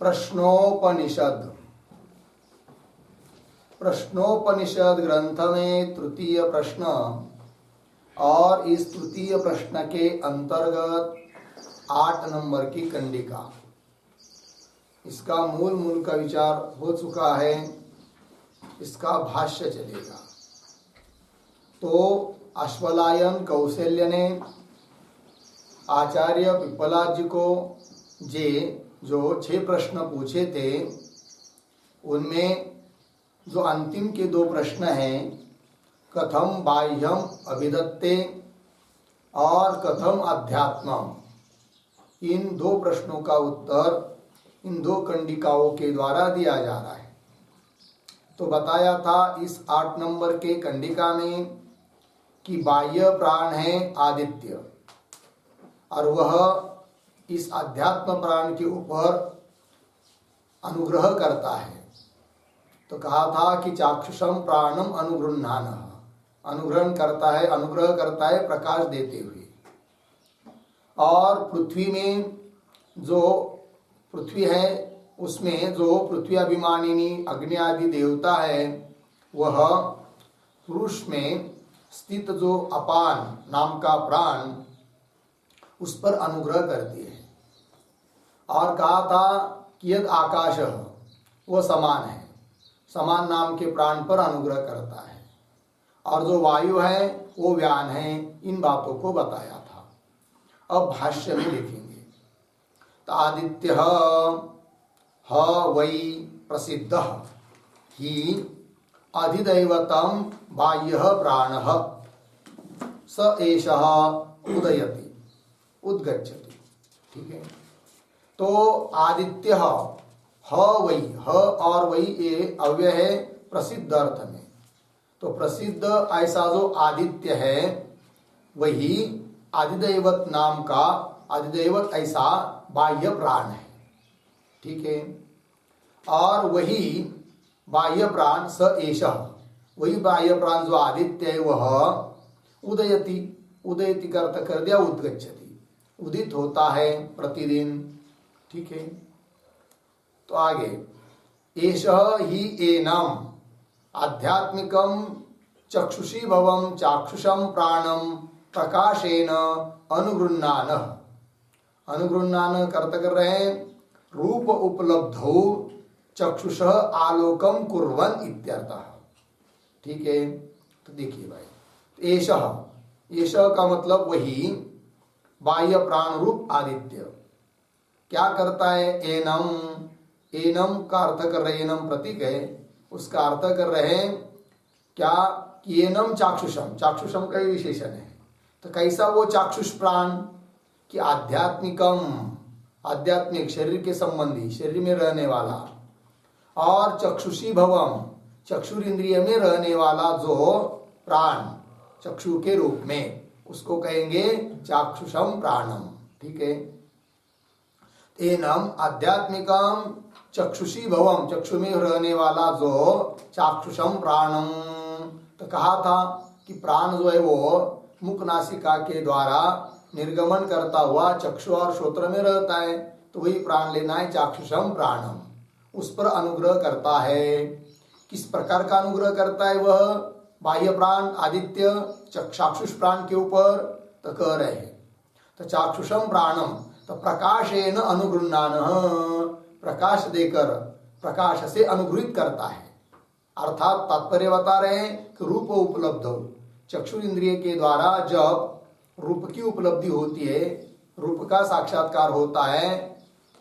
प्रश्नोपनिषद। प्रश्नोपनिषद ग्रंथ में तृतीय प्रश्न और इस तृतीय प्रश्न के अंतर्गत 8 नंबर की कंडिका, इसका मूल का विचार हो चुका है। इसका भाष्य चलेगा। तो अश्वलायन कौशल्य ने आचार्य पिप्पलाद जी को जो 6 प्रश्न पूछे थे, उनमें जो अंतिम के 2 प्रश्न हैं, कथम बाह्यम अभिदत्ते और कथम अध्यात्मम, इन 2 प्रश्नों का उत्तर इन 2 कंडिकाओं के द्वारा दिया जा रहा है। तो बताया था इस 8 नंबर के कंडिका में कि बाह्य प्राण है आदित्य और वह इस अध्यात्म प्राण के ऊपर अनुग्रह करता है। तो कहा था कि चाक्षुषम प्राणम अनुगृह्णान, अनुग्रहण करता है, अनुग्रह करता है प्रकाश देते हुए। और पृथ्वी में जो पृथ्वी है, उसमें जो पृथ्वी अभिमानिनी अग्नि आदि देवता है, वह पुरुष में स्थित जो अपान नाम का प्राण, उस पर अनुग्रह करती है। और कहा था कि यद आकाश, वह समान है, समान नाम के प्राण पर अनुग्रह करता है। और जो वायु है वो व्यान है। इन बातों को बताया था। अब भाष्य में लिखेंगे। तो आदित्य ह वै प्रसिद्ध ही अधिदैवतम बाह्य प्राण स एषः उदयति उद्गच्छति। ठीक है। तो आदित्य ह वै, ह और वै ये अव्यय है प्रसिद्ध अर्थ में। तो प्रसिद्ध ऐसा जो आदित्य है, वही अधिदैवत नाम का, अधिदैवत ऐसा बाह्य प्राण है। ठीक है। और वही बाह्य प्राण स एषः, वही बाह्य प्राण जो आदित्य है, वह उदयति, उदयति का अर्थ कर दिया उद्गच्छति, उदित होता है प्रतिदिन। ठीक है। तो आगे एषः हि एनम आध्यात्मिकम चक्षुषी भवम चाक्षुषम प्राणम प्रकाशेन अनुगृह्णान। अनुगृह्णान कर्त कर रहे हैं रूप उपलब्धौ चक्षुष आलोकम कुर्वन् इत्यर्थः। ठीक है। तो देखिए भाई, एषः का मतलब वही बाह्य प्राण रूप आदित्य क्या करता है? एनम, एनम का अर्थ कर रहे हैं, एनम प्रतीक है, उसका अर्थ कर रहे हैं क्या कि एनम चाक्षुषम, चाक्षुषम का ही विशेषण है। तो कैसा वो चाक्षुष प्राण कि आध्यात्मिकम, आध्यात्मिक शरीर के संबंधी, शरीर में रहने वाला, और चक्षुषी भवम, चक्षुर इंद्रिय में रहने वाला जो प्राण चक्षु के रूप में, उसको कहेंगे चाक्षुषम प्राणम। ठीक है। एनम आध्यात्मिकम चक्षुषी भवम, चक्षु में रहने वाला जो चाक्षुषम प्राणम। तो कहा था कि प्राण जो है वो मुख नासिका के द्वारा निर्गमन करता हुआ चक्षु और श्रोत्र में रहता है। तो वही प्राण लेना है चाक्षुषम प्राणम, उस पर अनुग्रह करता है। किस प्रकार का अनुग्रह करता है वह बाह्य प्राण आदित्य चाक्षुष प्राण के ऊपर? तो कह रहे हैं तो चाक्षुषम प्राणम, तो प्रकाशेन अनुगृह्णान, प्रकाश देकर, प्रकाश से अनुग्रहित करता है। अर्थात तात्पर्य बता रहे हैं कि रूप उपलब्ध हो, चक्षु इंद्रिय के द्वारा जब रूप की उपलब्धि होती है, रूप का साक्षात्कार होता है,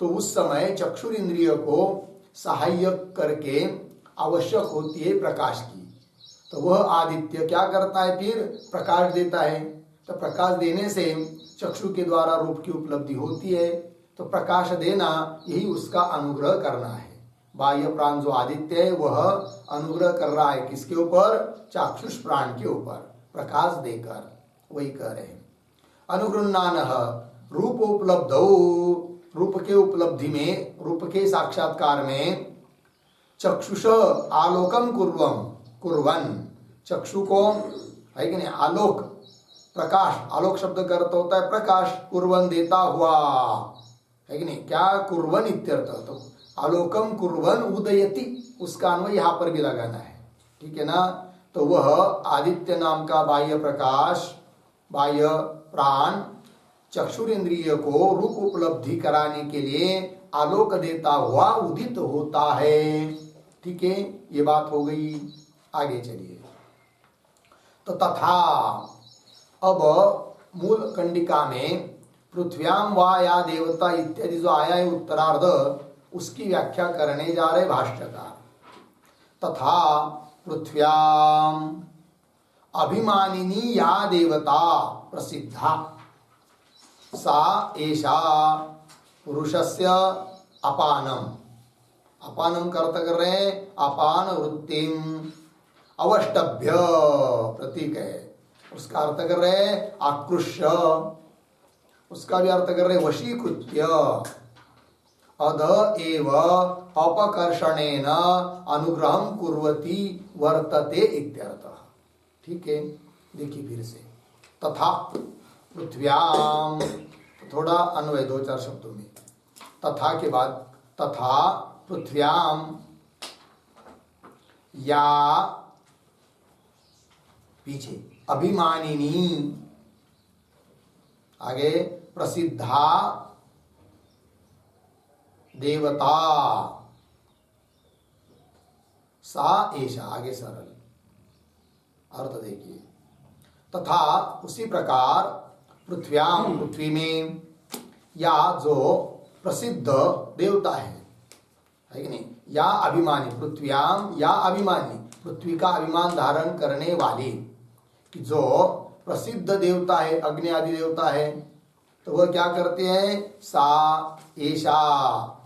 तो उस समय चक्षु इंद्रिय को सहायक करके आवश्यक होती है प्रकाश की। तो वह आदित्य क्या करता है? फिर प्रकाश देता है। तो प्रकाश देने से चक्षु के द्वारा रूप की उपलब्धि होती है। तो प्रकाश देना यही उसका अनुग्रह करना है। बाह्य प्राण जो आदित्य है वह अनुग्रह कर रहा है किसके ऊपर? चाक्षुष प्राण के ऊपर प्रकाश देकर। वही कह रहे हैं अनुगृह्णान रूप उपलब्धौ, रूप के उपलब्धि में, रूप के साक्षात्कार में चक्षुष आलोकम कुर्वन्, चक्षु को है कि नहीं, आलोक प्रकाश, आलोक शब्द का अर्थ होता है प्रकाश, कुर्वन् देता हुआ, है कि नहीं, क्या कुर्वन इत्यर्थ, तो आलोकम कुर्वन उदयति, उसका अन्वय यहाँ पर भी लगाना है, ठीक है ना। तो वह आदित्य नाम का बाह्य प्रकाश, बाह्य प्राण चक्षुरेंद्रिय को रूप उपलब्धि कराने के लिए आलोक देता हुआ उदित होता है, ठीक है, ये बात हो गई। आगे चलिए, तो तथा, अब मूल कंडिका में पृथ्व्याम वा या देवता इत्यादि जो आया है उत्तरार्ध, उसकी व्याख्या करने जा रहे भाष्यकार। तथा पृथ्व्याम अभिमानिनी या देवता प्रसिद्धा सा एषा पुरुषस्य अपानम, अपानम का अर्थ कर रहे हैं अपान वृत्तिम, अवष्टभ्य प्रतीक है, उसका अर्थ कर रहे हैं आकृष्य, उसका भी अर्थ कर रहे हैं वशीकृत्य, अध एव अपकर्षणेन अनुग्रहं कुर्वती वर्तते इत्यर्थः, ठीक है। देखिए फिर से, तथा पृथ्व्याम, थोड़ा अन्वय दो चार शब्दों में, तथा के बाद तथा पृथ्व्याम या पीछे अभिमानिनी, आगे प्रसिद्धा देवता सा एषा, आगे सरल अर्थ देखिए। तथा उसी प्रकार पृथ्व्याम, पृथ्वी में, या जो प्रसिद्ध देवता है कि नहीं, या अभिमानी, पृथ्व्याम या अभिमानी, पृथ्वी का अभिमान धारण करने वाली, कि जो प्रसिद्ध देवता है, अग्नि आदि देवता है, तो वह क्या करते हैं, सा एषा,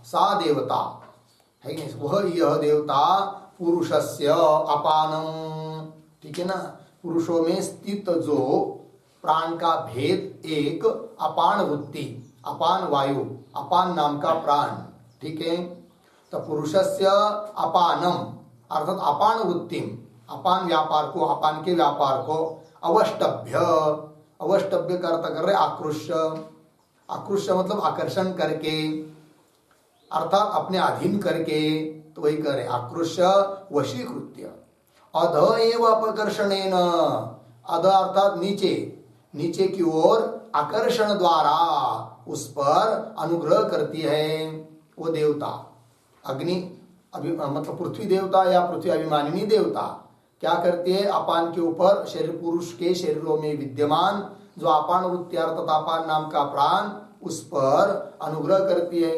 सा देवता है कि नहीं, वह यह देवता पुरुषस्य अपानम, ठीक है ना, पुरुषों में स्थित जो प्राण का भेद, एक अपान वृत्ति, अपान वायु, अपान नाम का प्राण, ठीक है। तो पुरुषस्य अपानम अर्थात अपान वृत्तिम, अपान व्यापार को, अपान के व्यापार को, अवष्टभ्य, अवष्टभ्य का अर्थ कर रहे आकृष्य, आकृष्य मतलब आकर्षण करके, अर्थात अपने अधीन करके, तो वही करे आकृष्य वशीकृत्य, अध एव अपकर्षणेन, अध अर्थात नीचे, नीचे की ओर आकर्षण द्वारा उस पर अनुग्रह करती है वो देवता, अग्नि मतलब पृथ्वी देवता या पृथ्वी अभिमानिनी देवता क्या करती है, अपान के ऊपर शरीर, पुरुष के शरीरों में विद्यमान जो अपान वृत्ति अर्थात अपान नाम का प्राण, उस पर अनुग्रह करती है।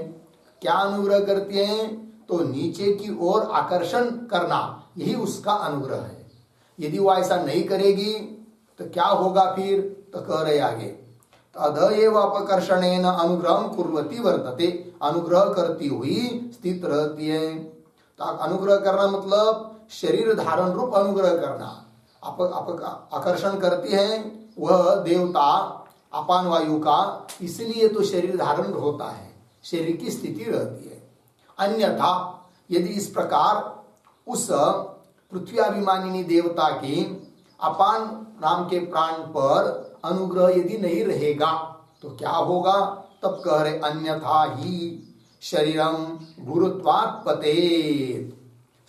क्या अनुग्रह करती है, तो नीचे की ओर आकर्षण करना, यही उसका अनुग्रह है। यदि वो ऐसा नहीं करेगी तो क्या होगा फिर, तो कह रहे आगे, अध एव अपकर्षणेन अनुग्रहं कुर्वती वर्तते, अनुग्रह करती हुई स्थित रहती है। तो अनुग्रह करना मतलब शरीर धारण रूप अनुग्रह करना, आकर्षण करती है वह देवता अपान वायु का, इसलिए तो शरीर धारण होता है, शरीर की स्थिति रहती है। अन्यथा यदि इस प्रकार उस पृथ्वी अभिमानिनी देवता की अपान नाम के प्राण पर अनुग्रह यदि नहीं रहेगा तो क्या होगा, तब कह रहे अन्यथा ही शरीरम गुरुत्वात् पतेत्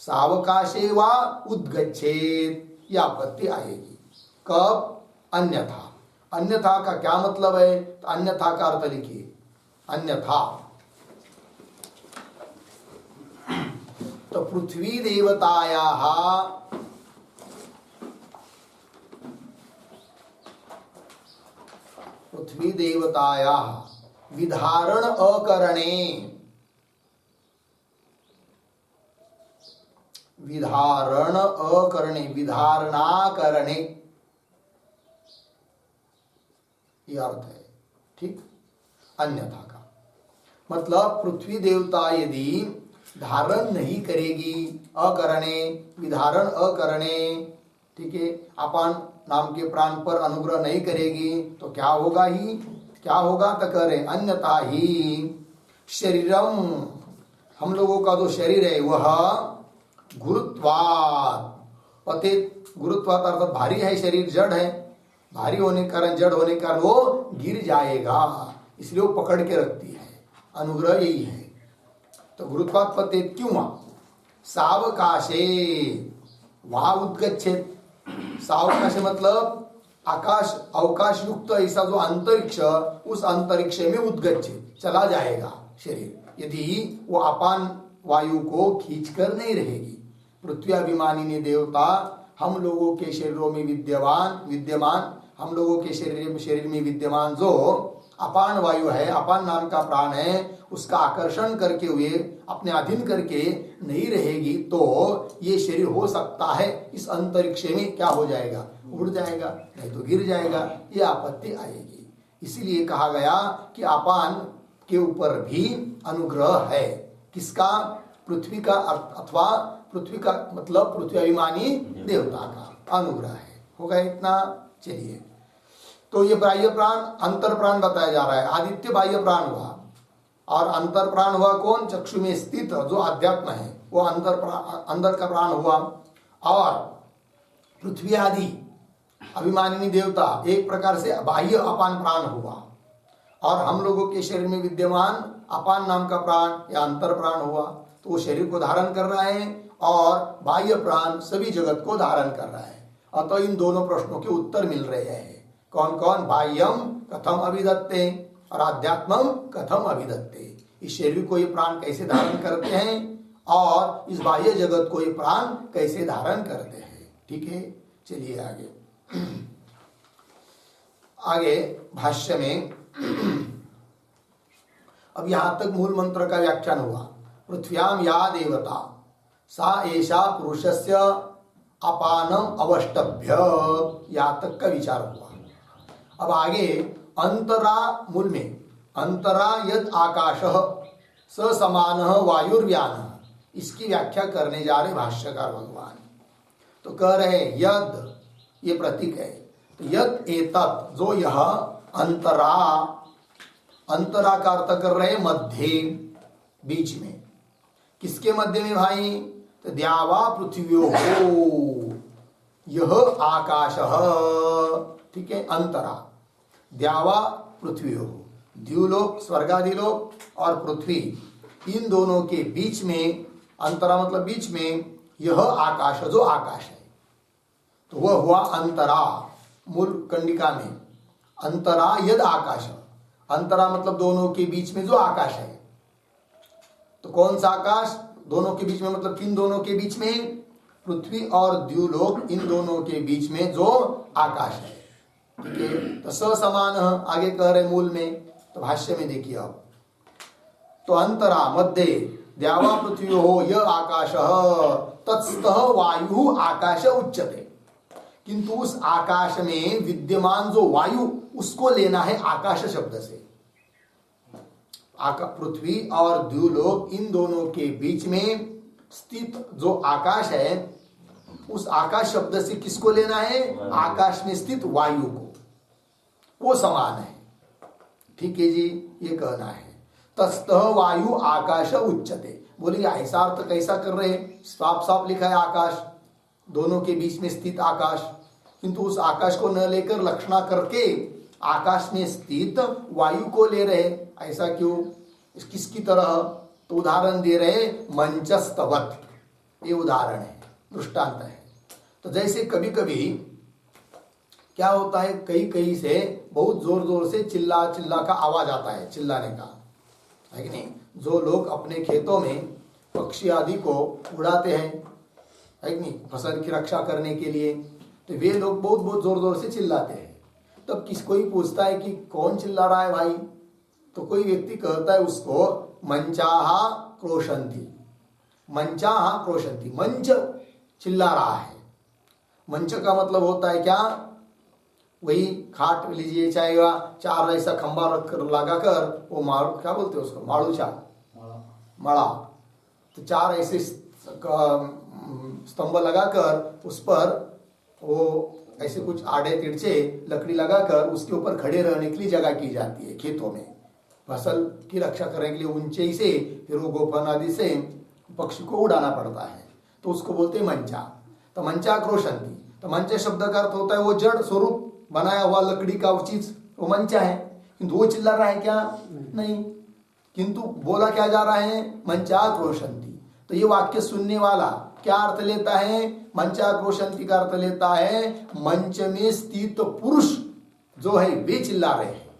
सावकाशे वा उद्गच्छेत्, यह आपत्ति आएगी। कब, अन्यथा, अन्यथा का क्या मतलब है, तो अन्यथा का अर्थ लिखिए, अन्यथा तो पृथ्वी देवतायाः पृथ्वी देवतायाः विधारण अकरणे, विधारण अकरणे, विधारणाकरणे, यह अर्थ है, ठीक। अन्यथा का मतलब पृथ्वी देवता यदि धारण नहीं करेगी, अकरणे, विधारण अकरणे, ठीक है, अपान नाम के प्राण पर अनुग्रह नहीं करेगी तो क्या होगा ही, क्या होगा, तो कह रहे अन्यथा ही शरीरम, हम लोगों का जो शरीर है वह गुरुत्वात् पतित, गुरुत्वात् अर्थात भारी है, शरीर जड़ है, भारी होने के कारण, जड़ होने के कारण वो गिर जाएगा, इसलिए वो पकड़ के रखती है। अनुग्रह यही है। तो गुरुत्वात्पत्ति क्यों सावकाशे वहां उद्गच्छेत। सावकाश मतलब आकाश अवकाश युक्त ऐसा जो अंतरिक्ष, उस अंतरिक्ष में उद्गच्छेत चला जाएगा शरीर, यदि वो अपान वायु को खींचकर नहीं रहेगी। पृथ्वी अभिमानी देवता हम लोगों के शरीरों में विद्यमान हम लोगों के शरीर में विद्यमान जो अपान वायु है, अपान नाम का प्राण है, उसका आकर्षण करके हुए अपने अधीन करके नहीं रहेगी तो ये शरीर हो सकता है इस अंतरिक्ष में क्या हो जाएगा, उड़ जाएगा, नहीं तो गिर जाएगा, ये आपत्ति आएगी। इसीलिए कहा गया कि अपान के ऊपर भी अनुग्रह है। किसका? पृथ्वी का, अथवा पृथ्वी का मतलब पृथ्वी अभिमानी देवता का अनुग्रह है। होगा इतना? चलिए, तो ये बाह्य प्राण अंतर प्राण बताया जा रहा है। आदित्य बाह्य प्राण हुआ और अंतर प्राण हुआ कौन? चक्षु में स्थित जो अध्यात्म है वो अंदर का प्राण हुआ। और पृथ्वी आदि अभिमानिनी देवता एक प्रकार से बाह्य अपान प्राण हुआ। और हम लोगों के शरीर में विद्यमान अपान नाम का प्राण या अंतर प्राण हुआ, तो वो शरीर को धारण कर रहा है और बाह्य प्राण सभी जगत को धारण कर रहा है। अतः इन दोनों प्रश्नों के उत्तर मिल रहे हैं। कौन कौन? बाह्यम कथम अभिदत्ते और आध्यात्मम कथम अभिदत्ते। इस शरीर को ये प्राण कैसे धारण करते हैं और इस बाह्य जगत को ये प्राण कैसे धारण करते हैं। ठीक है, चलिए आगे। आगे भाष्य में अब यहां तक मूल मंत्र का व्याख्यान हुआ। पृथ्व्याम या देवता सा एषा पुरुषस्य अपानम अवष्टभ्य, यहां तक का विचार हुआ। अब आगे अंतरा मूल में अंतरा यद आकाश स समान वायुर्व्यान, इसकी व्याख्या करने जा रहे भाष्यकार भगवान। तो कह रहे यद, ये प्रतीक है, तो यद एतत्, जो यह अंतरा, अंतरा का अर्थ कर रहे मध्य, बीच में। किसके मध्य में भाई? तो द्यावा पृथ्व्यो हो, यह आकाश, ठीक है, अंतरा द्यावा पृथ्वी हो, द्युलोक स्वर्गादिलोक और पृथ्वी, इन दोनों के बीच में, अंतरा मतलब बीच में, यह आकाश जो आकाश है, तो वह हुआ अंतरा। मूल कंडिका में अंतरा यद आकाश, अंतरा मतलब दोनों के बीच में जो आकाश है। तो कौन सा आकाश? दोनों के बीच में मतलब किन दोनों के बीच में? पृथ्वी और द्युलोक, इन दोनों के बीच में जो आकाश है। ठीक है, तो स समान आगे कह रहे मूल में, तो भाष्य में देखिए अब। तो अंतरा मध्य द्यावा पृथ्वी हो यह आकाश तत्स्थः वायु आकाश उच्यते, किंतु उस आकाश में विद्यमान जो वायु उसको लेना है आकाश शब्द से। पृथ्वी और द्युलोक इन दोनों के बीच में स्थित जो आकाश है, उस आकाश शब्द से किसको लेना है? आकाश में स्थित वायु को, वो समान है। ठीक है जी, ये कहना है। तस्थः वायु आकाश उच्यते, बोलिए ऐसा अर्थ कैसा कर रहे हैं? साफ साफ लिखा है आकाश, दोनों के बीच में स्थित आकाश, किंतु उस आकाश को न लेकर लक्षणा करके आकाश में स्थित वायु को ले रहे, ऐसा क्यों? किसकी तरह? तो उदाहरण दे रहे मंचस्तवत, ये उदाहरण है, दृष्टांत है। तो जैसे कभी कभी क्या होता है, कहीं कहीं से बहुत जोर जोर से चिल्ला चिल्ला का आवाज आता है, चिल्लाने का, है कि नहीं? जो लोग अपने खेतों में पक्षी आदि को उड़ाते हैं, है कि नहीं, फसल की रक्षा करने के लिए, तो वे लोग बहुत बहुत जोर जोर से चिल्लाते हैं। तब कोई पूछता है कि कौन चिल्ला रहा है भाई? तो कोई व्यक्ति कहता है उसको मंचाहा क्रोशंती, मंचाहा क्रोशंती, मंच चिल्ला रहा है। मंच का मतलब होता है क्या? वही खाट लीजिए, चाहे चार ऐसा खंबा रख कर लगाकर, वो मारू, क्या बोलते हैं उसको, माड़ूचा, मड़ा, तो चार ऐसे स्तंभ लगाकर उस पर वो ऐसे कुछ आड़े तिरछे लकड़ी लगाकर उसके ऊपर खड़े रहने के लिए जगह की जाती है। खेतों में फसल की रक्षा करने के लिए ऊंचाई से फिर वो गोफन आदि से पक्षी को उड़ाना पड़ता है, तो उसको बोलते हैं मंचा। तो मंचा क्रोशंती, तो मंचा शब्द का अर्थ होता है वो जड़ स्वरूप बनाया हुआ लकड़ी का वो चीज, वो मंचा है। किंतु वो चिल्ला रहा है क्या? नहीं। किंतु बोला क्या जा रहा है, मंचाक्रोशंती। तो ये वाक्य सुनने वाला क्या अर्थ लेता है, मंचाक्रोशंती का अर्थ लेता है मंच में स्थित पुरुष जो है वे चिल्ला रहे हैं,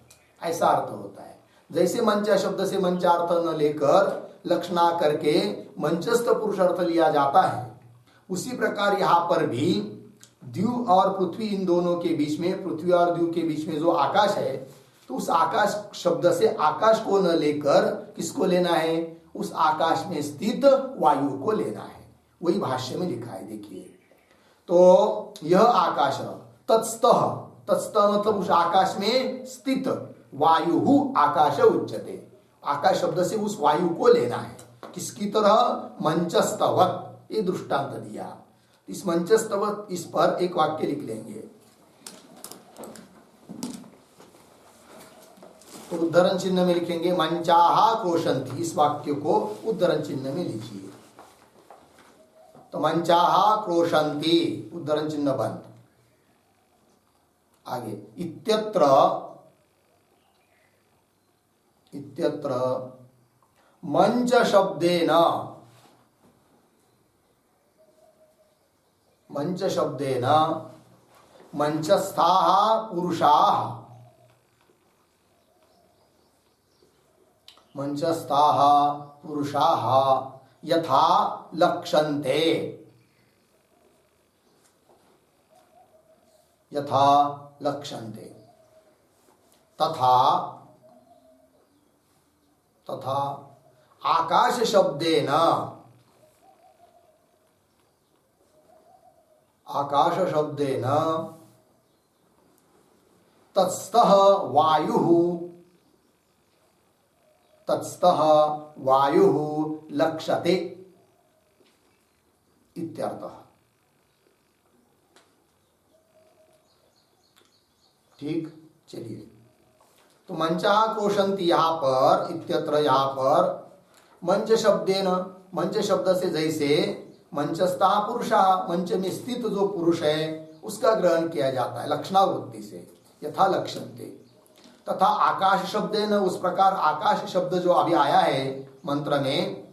ऐसा अर्थ होता है। जैसे मंचा शब्द से मंचार्थ न लेकर लक्षणा करके मंचस्थ पुरुष अर्थ लिया जाता है, उसी प्रकार यहां पर भी द्यू और पृथ्वी, इन दोनों के बीच में, पृथ्वी और द्यू के बीच में जो आकाश है, तो उस आकाश शब्द से आकाश को न लेकर किसको लेना है, उस आकाश में स्थित वायु को लेना है। वही भाष्य में लिखा है, देखिए। तो यह आकाश तत्स्तः, तत्स्तः मतलब उस आकाश में स्थित, वायु आकाश उच्यते, आकाश शब्द से उस वायु को लेना है। किसकी तरह, मंचस्तवत, ये दृष्टांत दिया। इस मंचस्तवत, इस पर एक वाक्य लिख लेंगे। तो उद्धरण चिन्ह में लिखेंगे मंचाहा क्रोशंती, इस वाक्य को उद्धरण चिन्ह में लिखिए। तो मंचाहा क्रोशंती, उद्धरण चिन्ह बंद। आगे इत्यत्र, इत्यत्र मंच शब्देन, मंच शब्देन मंचस्थाः पुरुषाः, मंचस्थाः पुरुषाः यथा लक्ष्यन्ते, यथा लक्ष्यन्ते, तथा, तथा आकाश शब्देन, आकाश शब्देन तत्स्थः वायुः, तत्स्थः वायुः लक्ष्यते इत्यर्थः। ठीक, चलिए। तो मंचा क्रोशंती, यहां पर इत्यत्र, यहां पर मंच शब्देन, मंच शब्द से जैसे मंचस्था पुरुषा, मंच में स्थित जो पुरुष है उसका ग्रहण किया जाता है लक्षणावृत्ति से, यथा लक्ष्यन्ते। तथा आकाश शब्देन, उस प्रकार आकाश शब्द जो अभी आया है मंत्र में,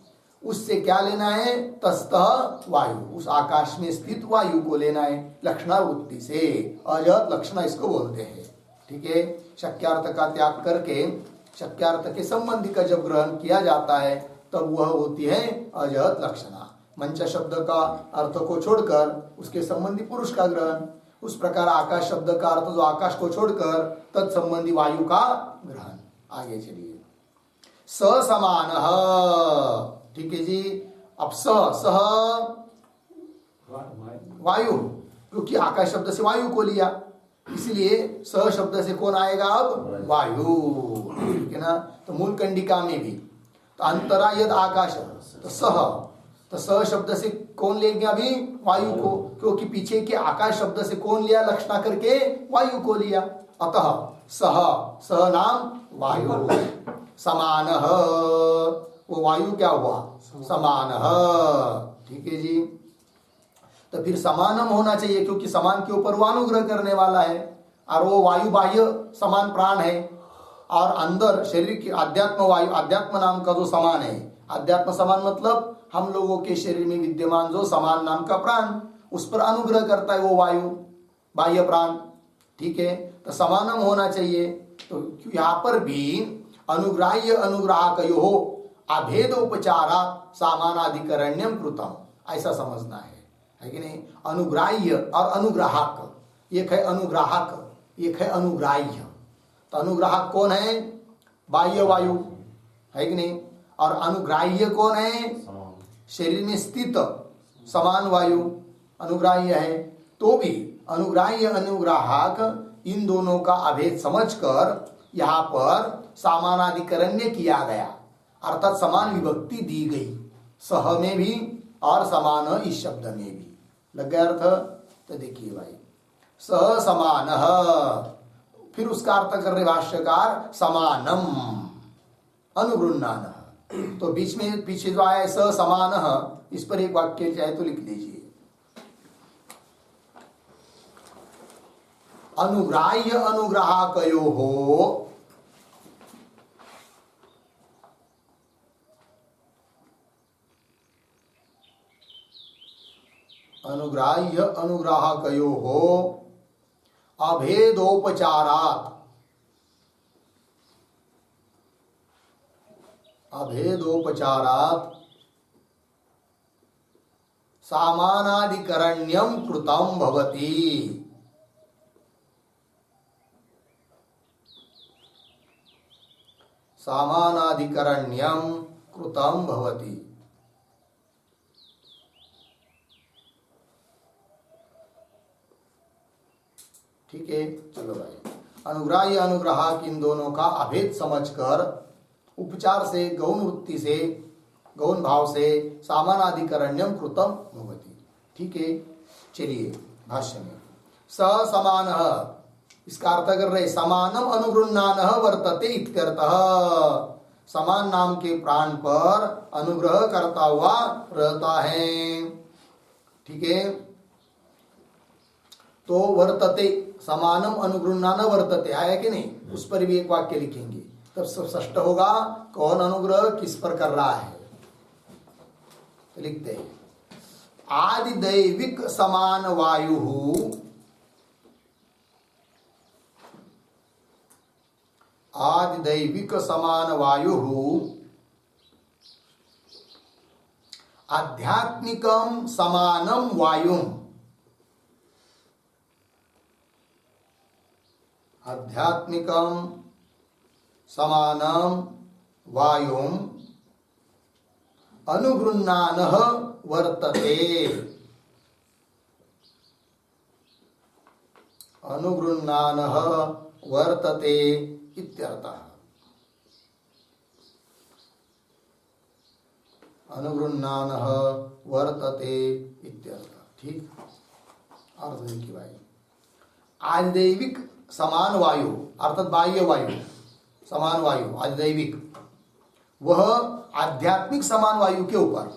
उससे क्या लेना है, तस्तः वायु, उस आकाश में स्थित वायु को लेना है लक्षणावृत्ति से। अजत लक्षण इसको बोलते हैं, ठीक है। शक्यार्थ का त्याग करके शक्यार्थ के संबंधी का जब ग्रहण किया जाता है तब वह होती है अजत लक्षणा। मंच शब्द का अर्थ को छोड़कर उसके संबंधी पुरुष का ग्रहण, उस प्रकार आकाश शब्द का अर्थ जो आकाश को छोड़कर तत्संबंधी वायु का ग्रहण। आगे चलिए। स समान, ठीक है जी। अब सह वायु, क्योंकि आकाश शब्द से वायु को लिया, इसलिए स शब्द से कौन आएगा, अब वायु, ठीक है ना। तो मूल कंडिका में भी तो अंतरा यद आकाश, तो सह, तो स शब्द से कौन लेंगे अभी, वायु को, क्योंकि पीछे के आकाश शब्द से कौन लिया, लक्षणा करके वायु को लिया। अतः सह, सह नाम वायु, समान, वो वायु क्या हुआ, समान, ठीक है जी। तो फिर समानम होना चाहिए, क्योंकि समान के ऊपर वो अनुग्रह करने वाला है, और वो वायु बाह्य समान प्राण है, और अंदर शरीर की अध्यात्म वायु, अध्यात्म नाम का जो समान है, अध्यात्म समान मतलब हम लोगों के शरीर में विद्यमान जो समान नाम का प्राण, उस पर अनुग्रह करता है वो वायु, बाह्य प्राण, ठीक है। तो समानम होना चाहिए। तो यहाँ पर भी अनुग्राह्य अनुग्राहकयो अभेद उपचारा सामानाधिकरण्यम कृतम, ऐसा समझना है कि नहीं। अनुग्राह्य और अनुग्राहक, एक है अनुग्राहक, एक है अनुग्राह्य। तो अनुग्राहक कौन है, बाह्य वायु, है कि नहीं। और अनुग्राह्य कौन है, शरीर में स्थित समान वायु अनुग्राह्य है। तो भी अनुग्राह्य अनुग्राहक इन दोनों का अभेद समझकर यहाँ पर सामानाधिकरण्य किया गया, अर्थात समान विभक्ति दी गई, सह में भी और समान इस शब्द में भी। लग गया अर्थ। तो देखिए भाई, सह समान, फिर उसका अर्थ कर रहे भाष्यकार समानम अनुगृह्णान। तो बीच में पीछे जो आया है स समान, इस पर एक वाक्य चाहे तो लिख लीजिए। अनुग्राह्य अनुग्राहकयोः अनुग्राह्य अनुग्राहकयोः अभेदोपचारात् सामानाधिकरण्यं कृतं भवति। सामानाधिकरण्यं कृतं भवति। ठीक है, चलो भाई। अनुग्राह्य अनुग्राहक इन दोनों का अभेद समझकर उपचार से, गौण वृत्ति से, गौण भाव से सामानाधिकरण्यम कृतम भवति। ठीक है, चलिए भाष्य में स समानः, इसका अर्थ कर रहे समानम अनुगृह्णानः वर्तते इत्यर्थः। समान नाम के प्राण पर अनुग्रह करता हुआ रहता है। ठीक है, तो वर्तते, समानम अनुगृह्णान वर्तते आया कि नहीं, उस पर भी एक वाक्य लिखेंगे तब सब स्पष्ट होगा कौन अनुग्रह किस पर कर रहा है। तो लिखते हैं आदिदैविक समान वायु, आदिदैविक समान वायु आध्यात्मिकम समानम वायुम, आध्यात्मिकम समानम वायुम अनुगृह्णानः वर्तते, अनुगृह्णानः वर्तते इत्यर्थः। अनुगृह्णानः वर्तते इत्यर्थः। ठीक, अर्थ देखिए भाई, आदिदैविक समान वायु अर्थात बाह्य वायु, समान वायु आदिदैविक, वह आध्यात्मिक समान वायु के ऊपर,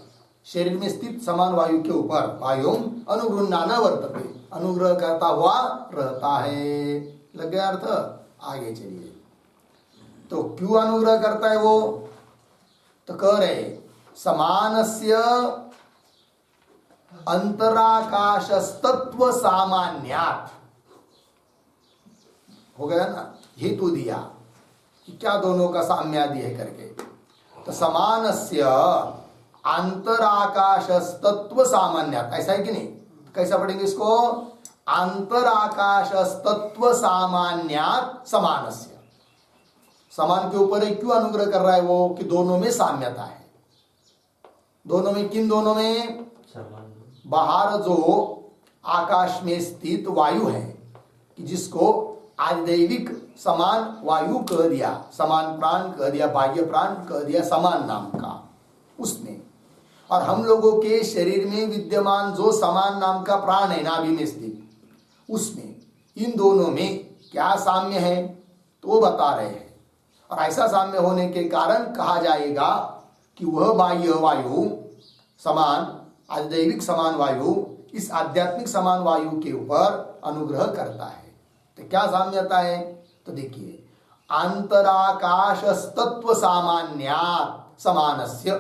शरीर में स्थित समान वायु के ऊपर वायु अनुगृह्णान वर्तते, अनुग्रह करता हुआ रहता है। लग गया अर्थ? आगे चलिए, तो क्यों अनुग्रह करता है वो, तो कह रहे समानस्य अंतराकाशस्तत्व सामान्यात्, हो गया ना, हेतु दिया कि क्या दोनों का साम्यादि है करके। तो समानस्य अंतराकाशस्तत्व सामान्यात्, ऐसा है कि नहीं, कैसा पढ़ेंगे इसको, अंतराकाशस्तत्व सामान्यात् समानस्य, समान के ऊपर है, क्यों अनुग्रह कर रहा है वो, कि दोनों में साम्यता है। दोनों में, किन दोनों में, बाहर जो आकाश में स्थित वायु है कि जिसको आदिदैविक समान वायु कह दिया, समान प्राण कह दिया, बाह्य प्राण कह दिया समान नाम का, उसमें, और हम लोगों के शरीर में विद्यमान जो समान नाम का प्राण है नाभि में स्थित, उसमें, इन दोनों में क्या साम्य है तो वो बता रहे हैं। और ऐसा साम्य होने के कारण कहा जाएगा कि वह बाह्य वायु समान, आदिदैविक समान वायु इस आध्यात्मिक समान वायु के ऊपर अनुग्रह करता है। तो क्या साम्यता है, तो देखिए अंतराकाशस्तत्व सामान्यात् समानस्य,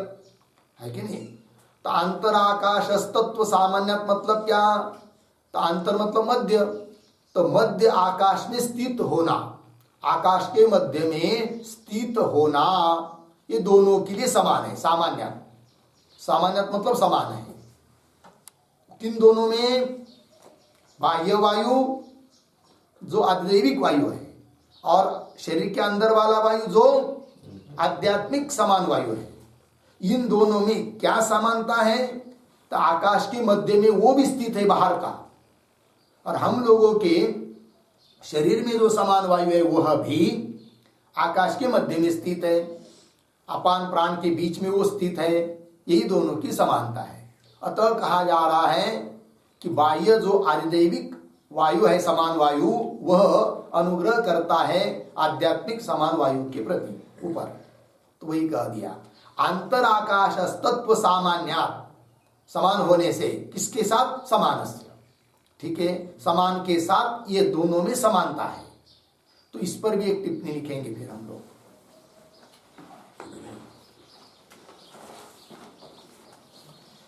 है कि नहीं। तो अंतराकाशस्तत्व सामान्यात् मतलब क्या, तो अंतर मतलब मध्य, तो मध्य आकाश में स्थित होना, आकाश के मध्य में स्थित होना, ये दोनों के लिए समान है। सामान्यात्, सामान्यात् मतलब समान है, किन दोनों में, बाह्य वायु जो आदिदैविक वायु है और शरीर के अंदर वाला वायु जो आध्यात्मिक समान वायु है, इन दोनों में क्या समानता है, तो आकाश के मध्य में वो भी स्थित है बाहर का, और हम लोगों के शरीर में जो समान वायु है वह भी आकाश के मध्य में स्थित है, अपान प्राण के बीच में वो स्थित है, यही दोनों की समानता है। अतः कहा जा रहा है कि बाह्य जो आदिदैविक वायु है समान वायु, वह अनुग्रह करता है आध्यात्मिक समान वायु के प्रति ऊपर। तो वही कह दिया अंतराकाशस्तत्व सामान्यात्, समान होने से, किसके साथ, समानस्य, ठीक है, समान के साथ ये दोनों में समानता है। तो इस पर भी एक टिप्पणी लिखेंगे फिर हम लोग।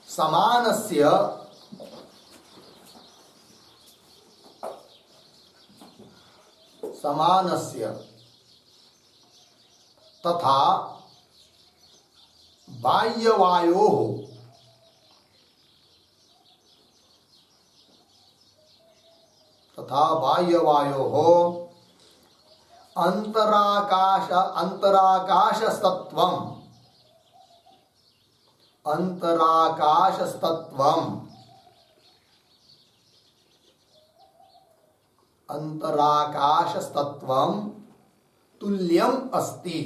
समानस्य समानस्य तथा बाह्यवायोः अंतराकाशस्तत्वं तुल्यम अस्ति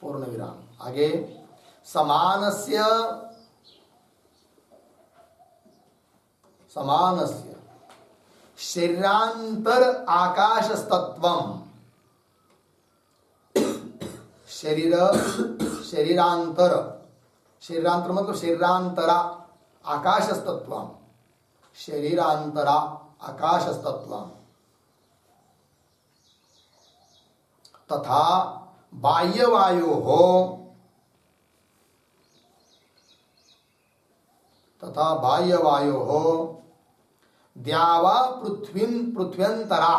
पूर्ण विराम। आगे समानस्य शरीरांतर आकाशस्तत्वं शरीरांतर मतलब शरीरांतरा आकाशस्तत्वं शरीरांतरा आकाशस्तत्वं तथा बाह्यवायोः द्यावा पृथ्व्यन्तरा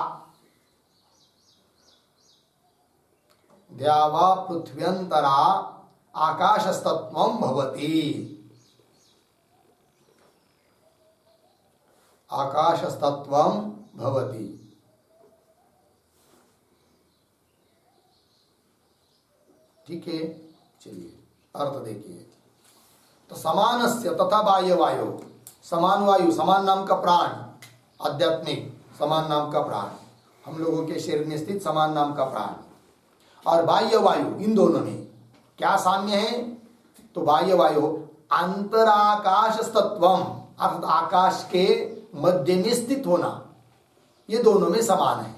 आकाशस्तत्वं भवति। ठीक है, चलिए अर्थ देखिए। तो समानस्य तथा बाह्य वायु, समान वायु, समान नाम का प्राण, आध्यात्मिक समान नाम का प्राण, हम लोगों के शरीर में स्थित समान नाम का प्राण, और बाह्य वायु, इन दोनों में क्या साम्य है? तो बाह्य वायु अंतराकाशस्तत्वम, अर्थात आकाश के मध्य में स्थित होना, ये दोनों में समान है।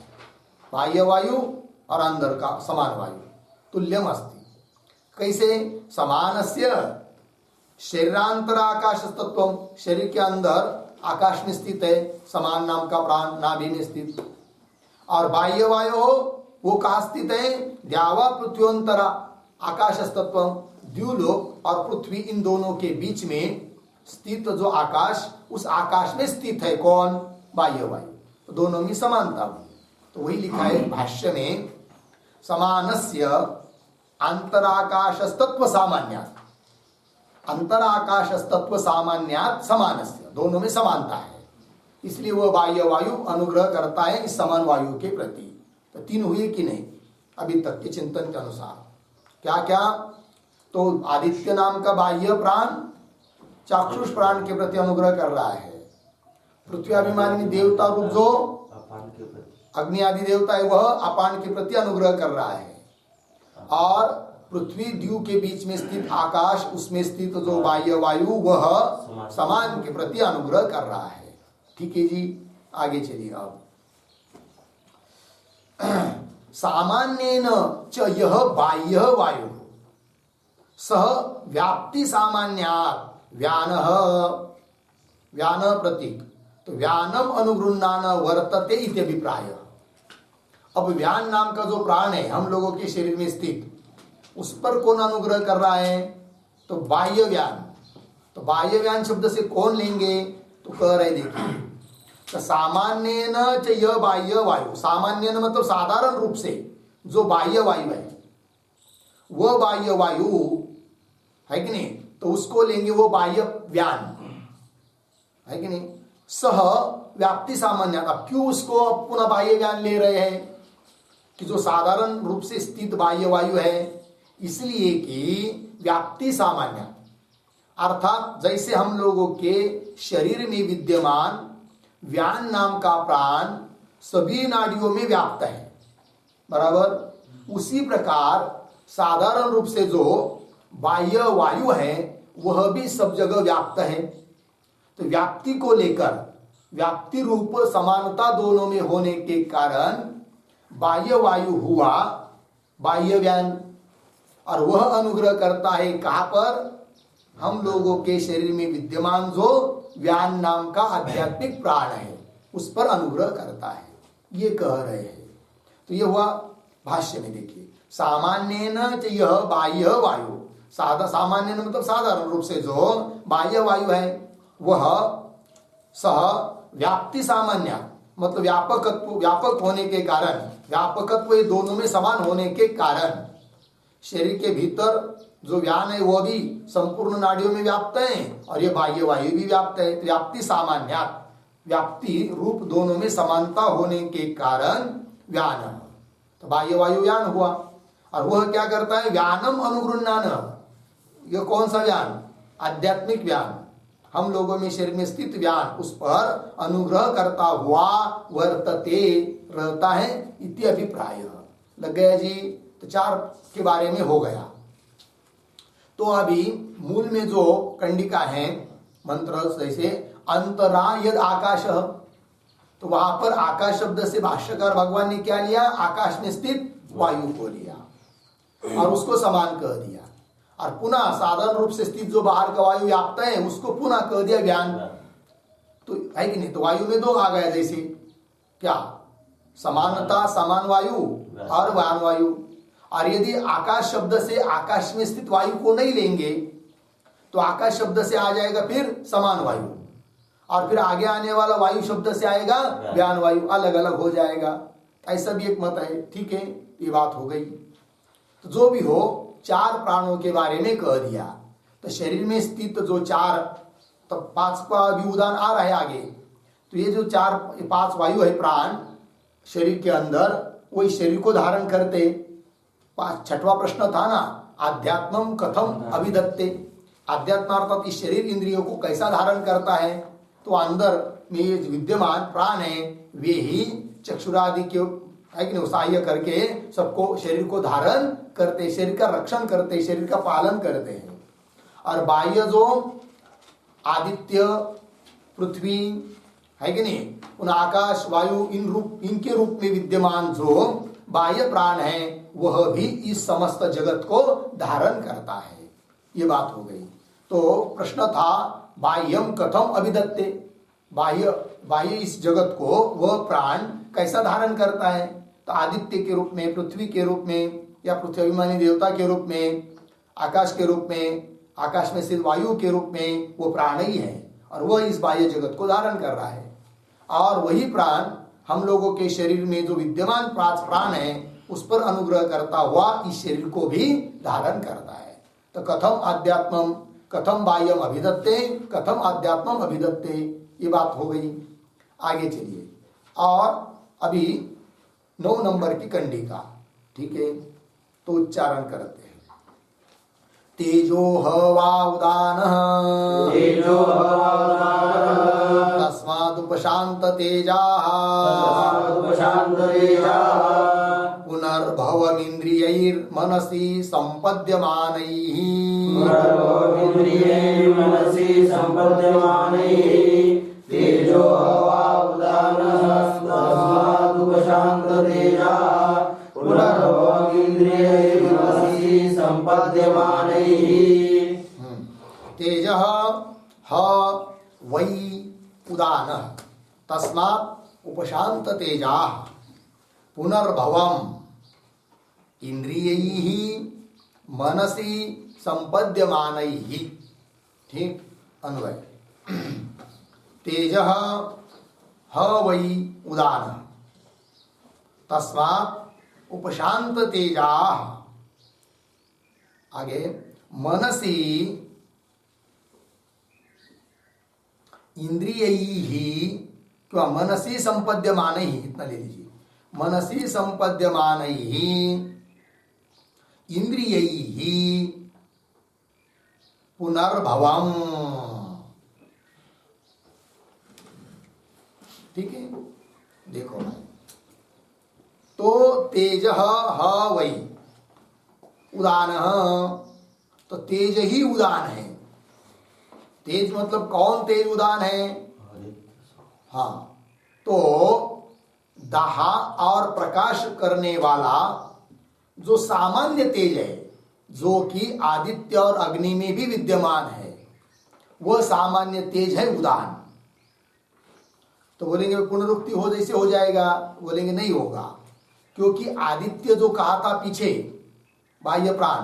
बाह्य वायु और अंदर का समान वायु तुल्यम अस्ति। कैसे? समानस्य शरीरांतराकाशस्तत्वम, शरीर के अंदर आकाश में स्थित है समान नाम का प्राण, नाभि में स्थित। और बाह्य वायु वो कहाँ स्थित है? द्यावा पृथ्व्योंतरा आकाशस्तत्वम, द्युलोक और पृथ्वी, इन दोनों के बीच में स्थित जो आकाश, उस आकाश में स्थित है कौन? बाह्य वायु। तो दोनों में समानता हुई। तो वही लिखा है भाष्य में, समानस्य अंतराकाशस्तत्व सामान्यात्, अंतराकाशस्तत्व सामान्यात् समानस्य, दोनों में समानता है, इसलिए वह बाह्य वायु अनुग्रह करता है इस समान वायु के प्रति। तो तीन हुए कि नहीं अभी तक के चिंतन के अनुसार? क्या क्या? तो आदित्य नाम का बाह्य प्राण चाक्षुष प्राण के प्रति अनुग्रह कर रहा है। पृथ्वी अभिमानी देवता रूप जो अग्नि आदि देवता है, वह अपान के प्रति अनुग्रह कर रहा है। और पृथ्वी द्यू के बीच में स्थित आकाश, उसमें स्थित जो बाह्य वायु, वह समान के प्रति अनुग्रह कर रहा है। ठीक है जी, आगे चलिए। अब सामान्येन च यह बाह्य वायु सह व्याप्ति सामान्यात् व्यान प्रतीक, तो व्यानम अनुगृह्णान वर्तते इति अभिप्राय। अब व्यान नाम का जो प्राण है हम लोगों के शरीर में स्थित, उस पर कौन अनुग्रह कर रहा है? तो बाह्य व्यान। तो बाह्य व्यान शब्द से कौन लेंगे? तो कह रहे देखिए, तो सामान्येन च यह बाह्य वायु, सामान्यन मतलब साधारण रूप से जो बाह्य वायु है, वह बाह्य वायु है कि नहीं, तो उसको लेंगे वो बाह्य व्यान है कि नहीं। सह व्याप्ति सामान्य, अब क्यों उसको पुनः बाह्य व्यान ले रहे हैं? कि जो साधारण रूप से स्थित बाह्य वायु है, इसलिए कि व्याप्ति सामान्य, अर्थात जैसे हम लोगों के शरीर में विद्यमान व्यान नाम का प्राण सभी नाड़ियों में व्याप्त है, बराबर, उसी प्रकार साधारण रूप से जो बाह्य वायु है वह भी सब जगह व्याप्त है। तो व्याप्ति को लेकर, व्याप्ति रूप समानता दोनों में होने के कारण बाह्य वायु हुआ बाह्य व्यान, और वह अनुग्रह करता है कहाँ पर? हम लोगों के शरीर में विद्यमान जो व्यान नाम का आध्यात्मिक प्राण है, उस पर अनुग्रह करता है, ये कह रहे हैं। तो ये हुआ भाष्य में। देखिए, सामान्येन च यह बाह्य वायु, सामान्य मतलब साधारण रूप से जो बाह्य वायु है वह सह व्याप्ति सामान्य मतलब व्यापक होने के कारण, व्यापकत्व ये दोनों में समान होने के कारण शरीर के भीतर जो व्यान है वह भी संपूर्ण नाड़ियों में व्याप्त है और ये बाह्य वायु भी व्याप्त है। व्याप्ति सामान्य, व्याप्ति रूप दोनों में समानता होने के कारण व्यान, तो बाह्य वायु व्यान हुआ। और वह क्या करता है? व्यानम अनुगृह्णान। यह कौन सा व्यान? आध्यात्मिक व्यान, हम लोगों में शरीर में स्थित व्यान, उस पर अनुग्रह करता हुआ वर्तते, रहता है। इति अभिप्राय लग गया जी। तो 4 के बारे में हो गया। तो अभी मूल में जो कंडिका है मंत्र जैसे अंतरा यद आकाश, तो वहां पर आकाश शब्द से भाष्यकार भगवान ने क्या लिया? आकाश में स्थित वायु को लिया और उसको समान कह दिया। और पुनः साधारण रूप से स्थित जो बाहर का वायु व्याप्त है उसको पुनः कह दिया व्यान। तो है कि नहीं? तो वायु में 2 आ गया, जैसे क्या समानता, समान वायु और व्यान वायु। और यदि आकाश शब्द से आकाश में स्थित वायु को नहीं लेंगे तो आकाश शब्द से आ जाएगा फिर समान वायु, और फिर आगे आने वाला वायु शब्द से आएगा व्यान वायु, अलग अलग हो जाएगा। ऐसा भी एक मत है। ठीक है, ये बात हो गई। तो जो भी हो 4 प्राणों के बारे में कह दिया। तो शरीर में स्थित जो 4, तो 5 का भी उदाहरण आ रहा है आगे। तो ये जो 5 वायु है प्राण शरीर के अंदर, वही शरीर को धारण करते। 6वां प्रश्न था ना, आध्यात्मम कथम अभिदत्ते। आध्यात्म अर्थात इस शरीर इंद्रियों को कैसा धारण करता है? तो अंदर में ये विद्यमान प्राण है वे ही चक्षुरादि के है कि नहीं सहाय्य करके सबको शरीर को धारण करते, शरीर का रक्षण करते, शरीर का पालन करते हैं। और बाह्य जो आदित्य, पृथ्वी है कि नहीं, उन आकाश, वायु, इनके रूप में विद्यमान जो बाह्य प्राण है वह भी इस समस्त जगत को धारण करता है। ये बात हो गई। तो प्रश्न था बाह्यम कथम अभिदत्ते, बाह्य इस जगत को वह प्राण कैसा धारण करता है? तो आदित्य के रूप में, पृथ्वी के रूप में, या पृथ्वी अभिमानी देवता के रूप में, आकाश के रूप में, आकाश में स्थित वायु के रूप में वो प्राण ही है और वह इस बाह्य जगत को धारण कर रहा है। और वही प्राण हम लोगों के शरीर में जो विद्यमान 5 प्राण है उस पर अनुग्रह करता हुआ इस शरीर को भी धारण करता है। तो कथम आध्यात्मम कथम बाह्यम अभिदत्ते, कथम आध्यात्मम अभिदत्ते, ये बात हो गई। आगे चलिए, और अभी 9 नंबर की कंडिका। ठीक है, तो उच्चारण करते हैं। तेजो हवा उदान तस्मादुपशांत तेजा पुनर्भवमिन्द्रियैर्मनसि सम्पद्यमानैः तेजो हवा उदानः तस्मादुपशांत तेजा पुनर्भवमिन्द्रियैर्मनसि सम्पद्यमानैः। तेजः ह वै उदानः तस्मात् उपशांत तेजाः पुनर्भवम् इंद्रियैः मनसि सम्पद्यमानैः। ठीक, अन्वय। तेजः ह वै उदानः तस्मात् उपशांत तेजाः, आगे मनसि इंद्रियैः, क्या मनसि संपद्यमानैः, इतना ले लीजिए। मनसि संपद्यमानैः इंद्रियैः पुनर्भवम्। ठीक है, देखो भाई। तो तेजः ह वै उदानः, तो तेज ही उदान है। तेज मतलब कौन तेज उदान है? हाँ, तो दाह और प्रकाश करने वाला जो सामान्य तेज है, जो कि आदित्य और अग्नि में भी विद्यमान है, वह सामान्य तेज है उदान। तो बोलेंगे पुनरुक्ति हो जैसे हो जाएगा, बोलेंगे नहीं होगा, क्योंकि आदित्य जो कहा था पीछे बाह्य प्राण,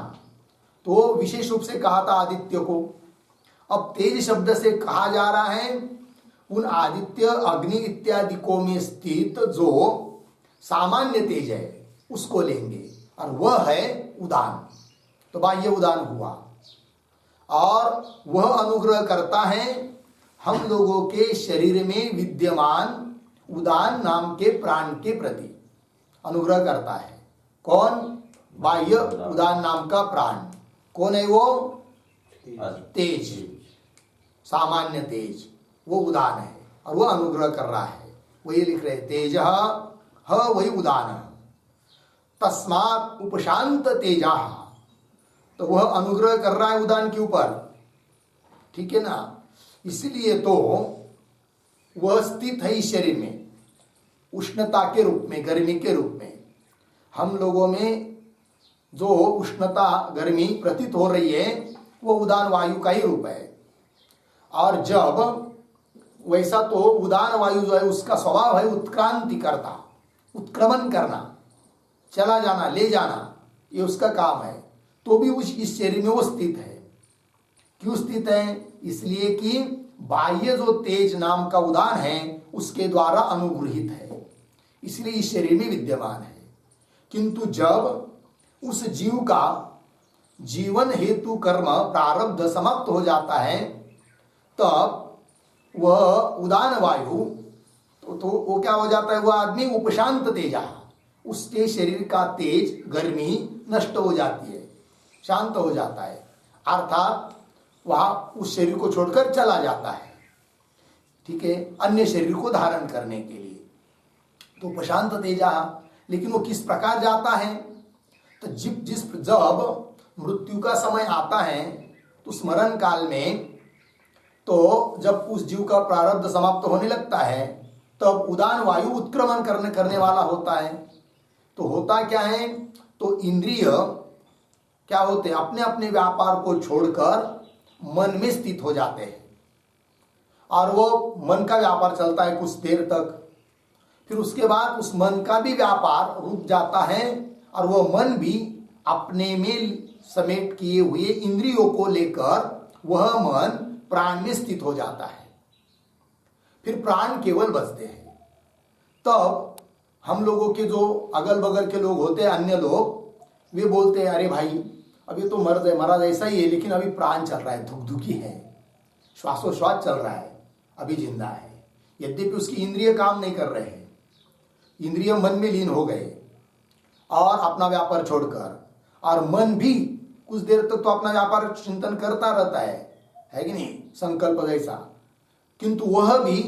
तो विशेष रूप से कहा था आदित्य को। अब तेज शब्द से कहा जा रहा है उन आदित्य अग्नि इत्यादि को में स्थित जो सामान्य तेज है उसको लेंगे, और वह है उदान। तो बाह्य उदान हुआ, और वह अनुग्रह करता है हम लोगों के शरीर में विद्यमान उदान नाम के प्राण के प्रति अनुग्रह करता है। कौन? बाह्य उदान नाम का प्राण। कौन है वो? तेज, सामान्य तेज, वो उदान है और वो अनुग्रह कर रहा है। वही लिख रहे तेज ह वही उदान, तस्मात् उपशांत तेजा, तो वह अनुग्रह कर रहा है उदान के ऊपर, ठीक है ना। इसलिए तो वह स्थित है इस शरीर में उष्णता के रूप में, गर्मी के रूप में। हम लोगों में जो उष्णता गर्मी प्रतीत हो रही है वो उदान वायु का ही रूप है। और जब वैसा तो उदान वायु जो है उसका स्वभाव है उत्क्रांति करता, उत्क्रमण करना, चला जाना, ले जाना, ये उसका काम है। तो भी इस शरीर में वो स्थित है। क्यों स्थित है? इसलिए कि बाह्य जो तेज नाम का उदान है उसके द्वारा अनुग्रहित है, इसलिए इस शरीर में विद्यमान है। किंतु जब उस जीव का जीवन हेतु कर्म प्रारब्ध समाप्त हो जाता है तब वह उदान वायु तो वो क्या हो जाता है? वह आदमी उपशांत तेजा, उसके शरीर का तेज गर्मी नष्ट हो जाती है, शांत हो जाता है, अर्थात वह उस शरीर को छोड़कर चला जाता है, ठीक है, अन्य शरीर को धारण करने के लिए। तो उपशांत तेजा, लेकिन वो किस प्रकार जाता है? तो जब मृत्यु का समय आता है तो स्मरण काल में, तो जब उस जीव का प्रारब्ध समाप्त होने लगता है तब उदान वायु उत्क्रमण करने वाला होता है। तो होता क्या है? तो इंद्रिय क्या होते हैं? अपने अपने व्यापार को छोड़कर मन में स्थित हो जाते हैं, और वो मन का व्यापार चलता है कुछ देर तक, फिर उसके बाद उस मन का भी व्यापार रुक जाता है और वो मन भी अपने में समेट किए हुए इंद्रियों को लेकर वह मन प्राण में स्थित हो जाता है। फिर प्राण केवल बचते हैं। तब हम लोगों के जो अगल बगल के लोग होते हैं, अन्य लोग, वे बोलते हैं अरे भाई अभी तो मरा जैसा ही है, लेकिन अभी प्राण चल रहा है, धुकधुकी है, श्वासोश्वास चल रहा है, अभी जिंदा है। यद्यपि उसकी इंद्रिय काम नहीं कर रहे हैं, इंद्रिय मन में लीन हो गए और अपना व्यापार छोड़कर, और मन भी कुछ देर तक तो अपना व्यापार चिंतन करता रहता है कि नहीं, संकल्प जैसा, किंतु वह भी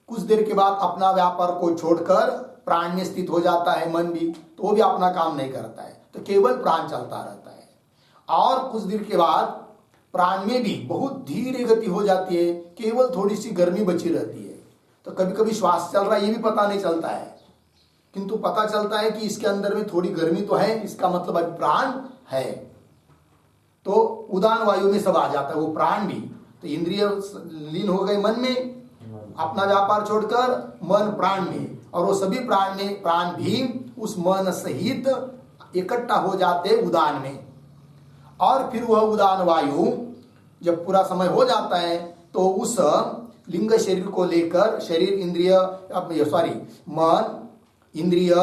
कुछ देर के बाद अपना व्यापार को छोड़कर प्राण में स्थित हो जाता है। मन भी तो वो भी अपना काम नहीं करता है, तो केवल प्राण चलता रहता है। और कुछ देर के बाद प्राण में भी बहुत धीरे गति हो जाती है, केवल थोड़ी सी गर्मी बची रहती है। तो कभी कभी श्वास चल रहा है ये भी पता नहीं चलता है, किंतु पता चलता है कि इसके अंदर में थोड़ी गर्मी तो है, इसका मतलब अभी प्राण है। तो उदान वायु में सब आ जाता है वो प्राण भी। तो इंद्रिय लीन हो गए मन में, अपना व्यापार छोड़कर मन प्राण में, और वो सभी प्राण भी उस मन सहित इकट्ठा हो जाते उदान में। और फिर वह उदान वायु जब पूरा समय हो जाता है तो उस लिंग शरीर को लेकर, शरीर इंद्रिय मन इंद्रिय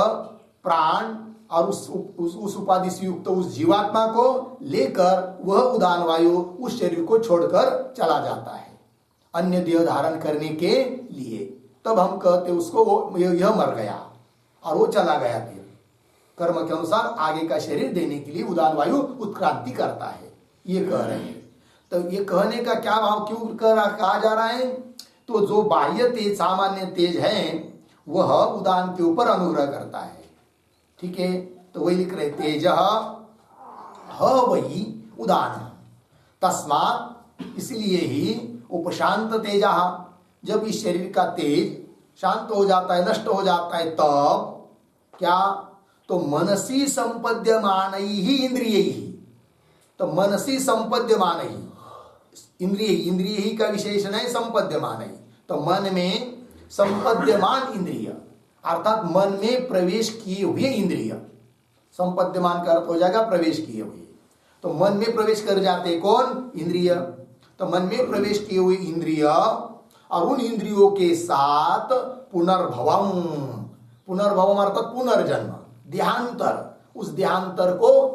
प्राण और उस उपाधि से युक्त उस जीवात्मा को लेकर वह उदान वायु उस शरीर को छोड़कर चला जाता है अन्य देह धारण करने के लिए। तब हम कहते उसको यह मर गया और वो चला गया, फिर कर्म के अनुसार आगे का शरीर देने के लिए उदान वायु उत्क्रांति करता है, ये कह रहे हैं। तो ये कहने का क्या भाव क्यों कहा जा रहा है? तो जो बाह्य तेज सामान्य तेज है वह उदान के ऊपर अनुग्रह करता है, ठीक है। तो वही लिख रहे तेज वही उदान, तस्मात् इसलिए ही उपशांत तेजा, जब इस शरीर का तेज शांत हो जाता है, नष्ट हो जाता है, तब क्या? तो मनसी संपद्यमान ही इंद्रिय ही, तो मनसी संपद्यमान ही इंद्रिय ही का विशेषण है संपद्यमान ही। तो मन में संपद्यमान इंद्रिय अर्थात मन में प्रवेश किए हुए इंद्रिय, संपद्यमान का अर्थ हो जाएगा प्रवेश किए हुए। तो मन में प्रवेश कर जाते कौन? इंद्रिय। तो मन में प्रवेश किए हुए इंद्रिय और उन इंद्रियों के साथ पुनर्भवम, पुनर्भवम अर्थात पुनर्जन्म, देहांतर, उस देहांतर को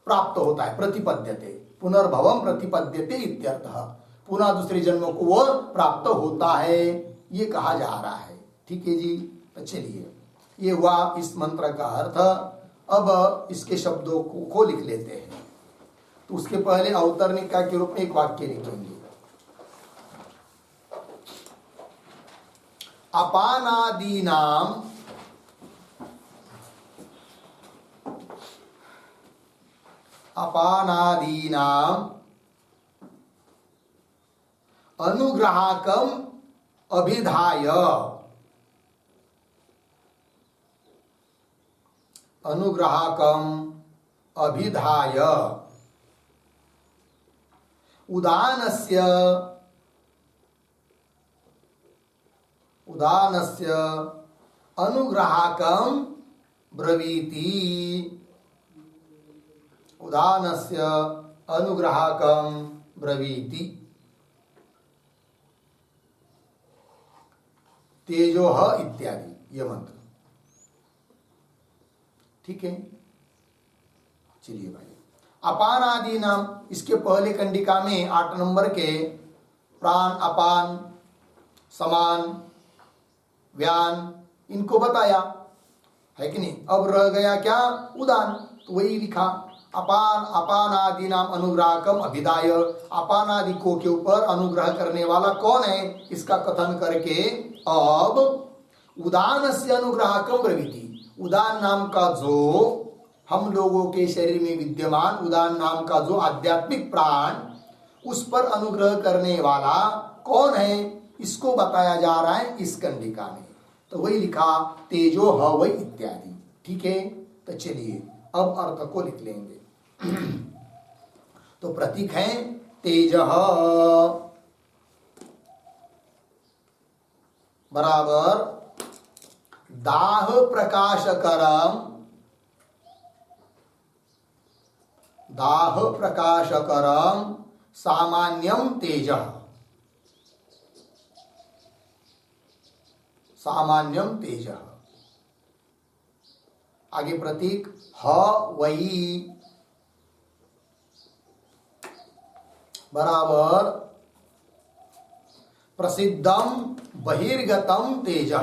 प्राप्त होता है, प्रतिपद्यते, पुनर्भवम प्रतिपद्यते इत्यर्थः, पुनः दूसरे जन्म को वो प्राप्त होता है, ये कहा जा रहा है। ठीक है जी। तो चलिए, ये हुआ इस मंत्र का अर्थ। अब इसके शब्दों को लिख लेते हैं। तो उसके पहले अवतरणिका के रूप में एक वाक्य लिखेंगे। अपानादीनाम अनुग्राहकम अभिधाय, अनुग्राहकम अभिधाय उदानस्य अनुग्राहकम ब्रवीति, उदानस्य अनुग्राहकम ब्रवीति तेजोह इत्यादि, यह मंत्र। ठीक है। चलिए भाई, अपान आदि नाम, इसके पहले कंडिका में 8 नंबर के प्राण, अपान, समान, व्यान, इनको बताया है कि नहीं। अब रह गया क्या? उदान। तो वही लिखा, अपान अपान आदि नाम अनुग्राहकम अभिदाय, अपान आदि को के ऊपर अनुग्रह करने वाला कौन है, इसका कथन करके अब उदान से अनुग्राहकम ब्रवीति, उदान नाम का जो हम लोगों के शरीर में विद्यमान उदान नाम का जो आध्यात्मिक प्राण, उस पर अनुग्रह करने वाला कौन है, इसको बताया जा रहा है इस कंडिका में। तो वही लिखा तेजो ह वही इत्यादि। ठीक है। तो चलिए अब अर्थ को लिख लेंगे। तो प्रतीक है तेज बराबर दाह प्रकाशकरम, दाह प्रकाशकरम सामान्यम तेज, सामान्यम तेज। आगे प्रतीक ह वही बराबर प्रसिद्धम बहिर्गतम तेज,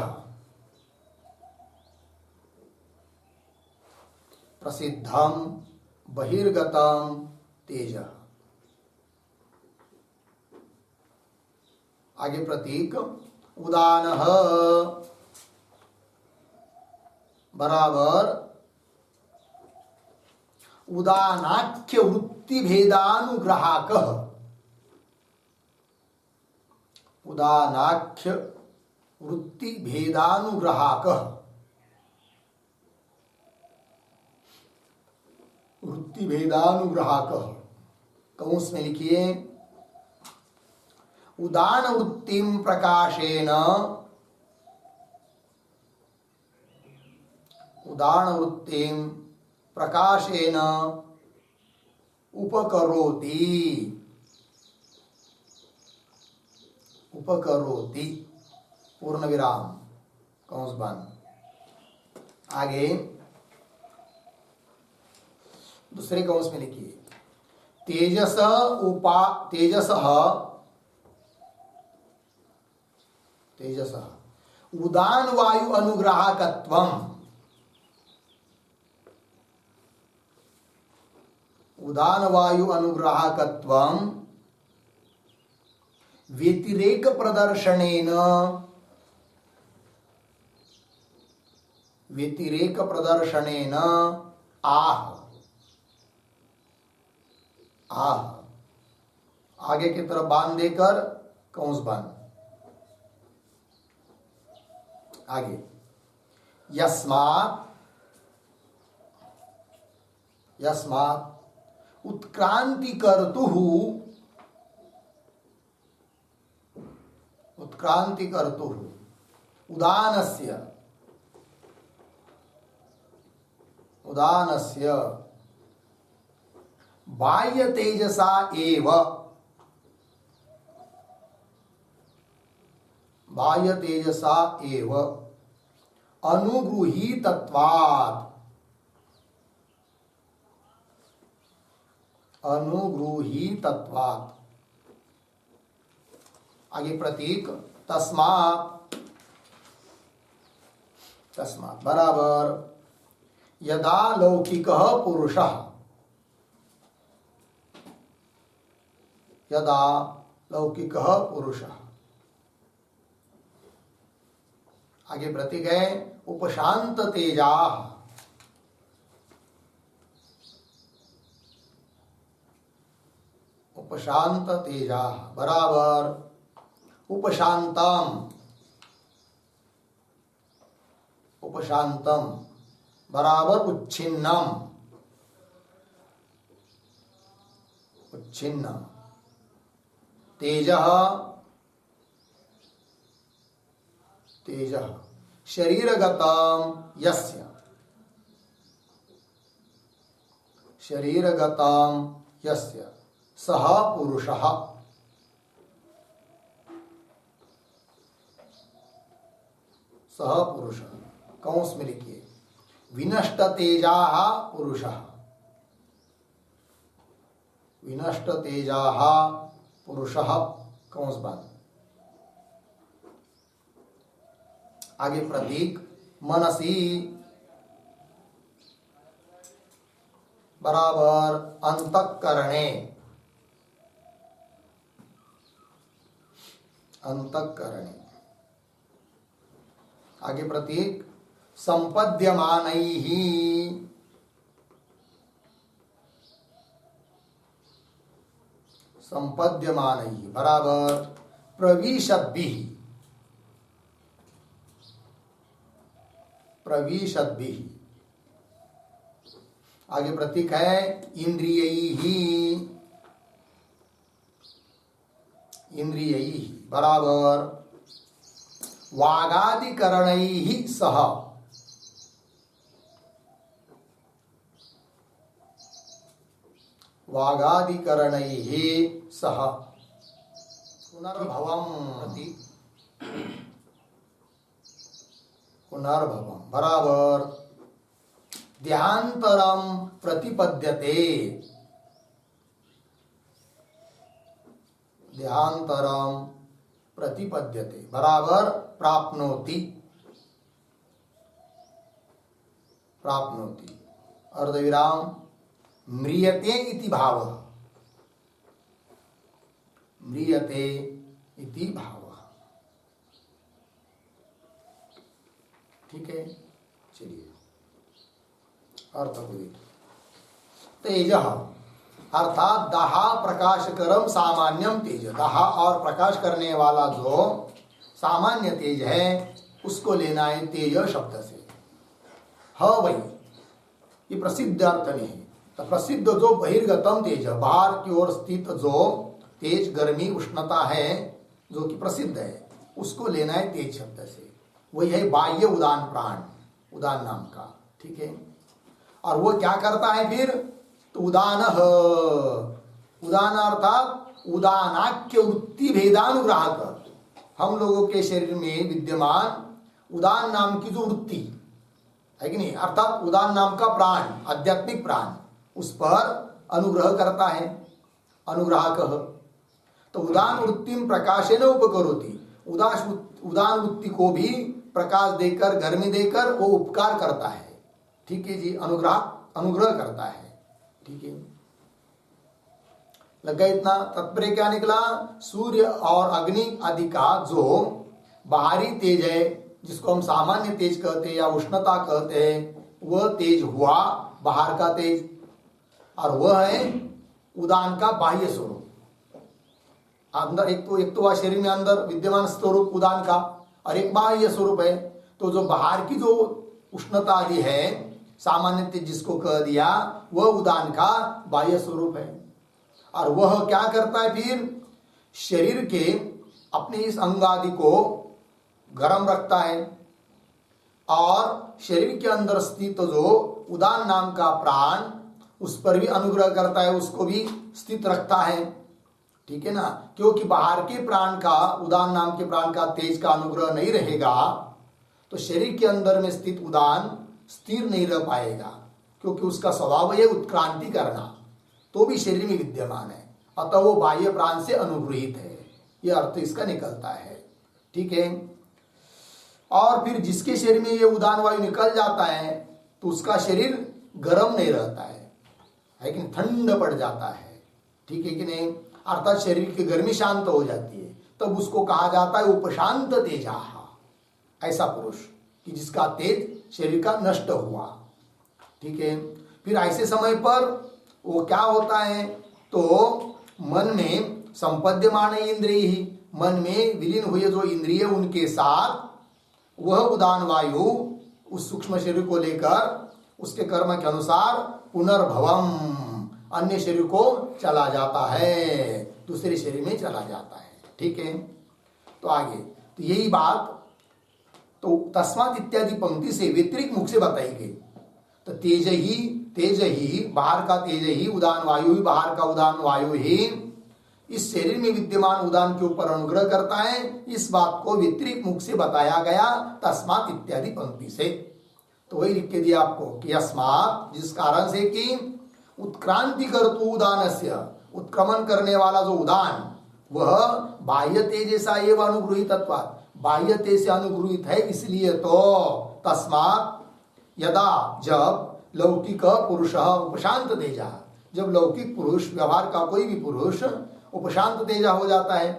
प्रसिद्धम बहिर्गतम तेज। आगे प्रतीक उदानः बराबर उदानाख्य वृत्ति भेदानुग्राहक, उदानाख्य वृत्ति भेदानुग्राहक, वृत्ति भेदानुग्राहक। कंस में लिखिए उदान वृत्तिम प्रकाशेन, उदान वृत्तिम प्रकाशेन उपकरोति, उपकरोति पूर्ण विराम कंस बंद। आगे दूसरे कंस में लिखिए तेजस उपा तेजसः, तेजसः उदान वायु अनुग्राहकत्वम, उदान वायु अनुग्राहकत्वम व्यतिरेक प्रदर्शनेन, व्यतिरेक प्रदर्शनेन आह, आह। आगे की तरफ बांध देकर कंस बांध। आगे यस्मात्, यस्मात् उत्क्रांति कर्तुः, उत्क्रांति कर्तुः उदानस्य, उदानस्य बाह्य तेजसा एव, बाह्य तेजसा एव अनुगृहीतत्वात्, अनुगृहीतत्वात्। आगे प्रतीक तस्मात्, तस्मात् बराबर यदा लौकिकः पुरुषः, यदा लौकिकः पुरुषः। आगे प्रतीक है उपशांत तेजा, उपशांत तेजा बराबर उपशांतम, उपशांतम बराबर उच्छिन्नम, उच्छिन्न तेजः, तेजः शरीरगतम यस्य, शरीरगतम यस्य सह पुरुषः, सह पुरुषः। कौंस में लिखिए विनष्ट तेजाः पुरुषः, विनष्ट तेजाः पुरुषः कौंस बंद। आगे प्रतीक मनसी बराबर अंतःकरणे, अंतःकरणे। आगे प्रतीक संपद्यमानैः, संपद्यमानैः बराबर प्रविशद्भिः, प्रविशद्भिः। आगे प्रतीक है इंद्रियैः, इंद्रियैः बराबर वागादिकरणैः सह, वागादिकरणैः सह पुनर्भवम् प्रतीक पुनर्भवम् बराबर देहांतरम प्रतिपद्यते, देहांतरम प्रतिपद्यते बराबर प्राप्नोति, प्राप्नोति अर्धविराम म्रियते इति भावः, म्रियते इति भावः। ठीक है, चलिए अर्थ को देखिए। तेज अर्थात दाहा प्रकाशकरम सामान्यम तेज, दाहा और प्रकाश करने वाला जो सामान्य तेज है उसको लेना है तेज शब्द से। ह वही ये प्रसिद्ध अर्थ नहीं है, तो प्रसिद्ध जो बहिर्गतम तेज, बाहर की ओर स्थित जो तेज गर्मी उष्णता है जो कि प्रसिद्ध है उसको लेना है तेज शब्द से। वही है बाह्य उदान प्राण, उदान नाम का। ठीक है, और वो क्या करता है फिर तो उदान, उदान अर्थात उदानाख्य वृत्ति भेदानुग्राहक, हम लोगों के शरीर में विद्यमान उदान नाम की जो वृत्ति है कि नहीं, अर्थात उदान नाम का प्राण, आध्यात्मिक प्राण, उस पर अनुग्रह करता है अनुग्राहक। तो उदान वृत्तिम प्रकाशेन उपकरोति, उदान वृत्ति को भी प्रकाश देकर गर्मी देकर वो उपकार करता है। ठीक है जी, अनुग्रह करता है। ठीक है, लग गया इतना। तात्पर्य क्या निकला, सूर्य और अग्नि आदि का जो बाहरी तेज है जिसको हम सामान्य तेज कहते हैं या उष्णता कहते हैं, वह तेज हुआ बाहर का तेज, और वह है उदान का बाह्य स्वरूप। अंदर एक तो वह शरीर में अंदर विद्यमान स्वरूप उदान का, और एक बाह्य स्वरूप है। तो जो बाहर की जो उष्णता आदि है सामान्य तेज जिसको कह दिया, वह उदान का बाह्य स्वरूप है। और वह क्या करता है फिर, शरीर के अपने इस अंग आदि को गर्म रखता है, और शरीर के अंदर स्थित जो उदान नाम का प्राण उस पर भी अनुग्रह करता है, उसको भी स्थित रखता है, ठीक है ना। क्योंकि बाहर के प्राण का, उदान नाम के प्राण का तेज का अनुग्रह नहीं रहेगा तो शरीर के अंदर में स्थित उदान स्थिर नहीं रह पाएगा, क्योंकि उसका स्वभाव है उत्क्रांति करना, तो भी शरीर में विद्यमान है, अतः वो बाह्य प्राण से अनुग्रहित है, यह अर्थ इसका निकलता है, ठीक है। और फिर जिसके शरीर में ये उदान वायु निकल जाता है तो उसका शरीर गर्म नहीं रहता है कि ठंड पड़ जाता है, ठीक है कि नहीं, अर्थात शरीर की गर्मी शांत हो जाती है, तब उसको कहा जाता है उपशांत तेजा, ऐसा पुरुष कि जिसका तेज शरीर का नष्ट हुआ, ठीक है। फिर ऐसे समय पर वो क्या होता है, तो मन में संपद्यमान इंद्रिय ही, मन में विलीन हुए जो इंद्रिय उनके साथ वह उदान वायु उस सूक्ष्म शरीर को लेकर उसके कर्म के अनुसार पुनर्भवम अन्य शरीर को चला जाता है, दूसरे शरीर में चला जाता है, ठीक है। तो आगे तो यही बात तो तस्मात् इत्यादि पंक्ति से व्यतिरिक्त मुख से बताई गई। तो तेज ही बाहर का तेज ही, उदान वायु ही, बाहर का उदान वायु ही इस शरीर में विद्यमान उदान के ऊपर अनुग्रह करता है, इस बात को व्यतिरिक्त मुख से बताया गया तस्मात् इत्यादि पंक्ति से। तो वही लिख के दिया आपको कि अस्मात्, जिस कारण से कि उत्क्रांति कर्तु उदानस्य, उत्क्रमण करने वाला जो उदान वह बाह्य तेजसा एवं अनुगृहीतत्वात्, बाह्य तेज से अनुगृहित है, इसलिए तो तस्मात् यदा, जब लौकिक पुरुष उपशांत तेजा, जब लौकिक पुरुष व्यवहार का कोई भी पुरुष उपशांत तेजा हो जाता है,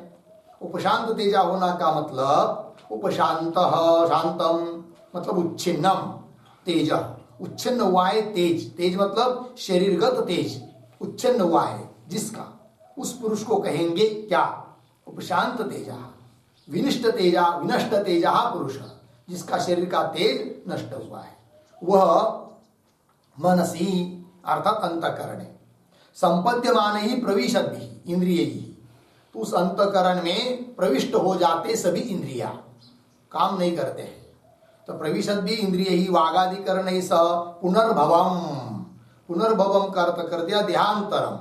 उपशांत तेजा होना का मतलब उपशांत शांतम मतलब उच्छिन्नम तेज, उच्छिन्न हुआ है तेज, तेज मतलब शरीरगत तेज उच्छिन्न हुआ है जिसका, उस पुरुष को कहेंगे क्या, उपशांत तेजा, विनिष्ट तेजा, विनष्ट तेजा पुरुष, जिसका शरीर का तेज नष्ट हुआ है, वह मनसी अर्थात अंतःकरण, संपद्यमान ही प्रविशत भी इंद्रिय ही, तो उस अंतःकरण में प्रविष्ट हो जाते सभी इंद्रिया, काम नहीं करते हैं, तो प्रविशत भी इंद्रिय ही वागाधिकरण ही स पुनर्भवम, पुनर्भवम का अर्थ कर दिया देहांतरम,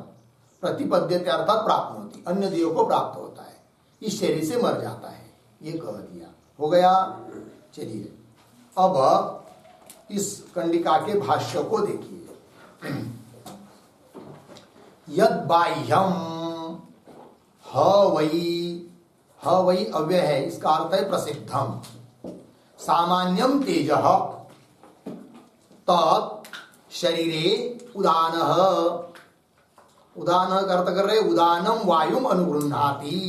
प्रतिपद्यते अर्थात प्राप्त होती, अन्य देह को प्राप्त होता है, इस शरीर से मर जाता है, ये कह दिया, हो गया। चलिए अब इस कंडिका के भाष्य को देखिए। यद बाह्यम ह वही अव्यय है, इसका अर्थ है प्रसिद्धम, सामान्यम तेज तत् शरीरे उदानः, उदानः का अर्थ कर रहे उदानम वायुम अनुगृह्णाति,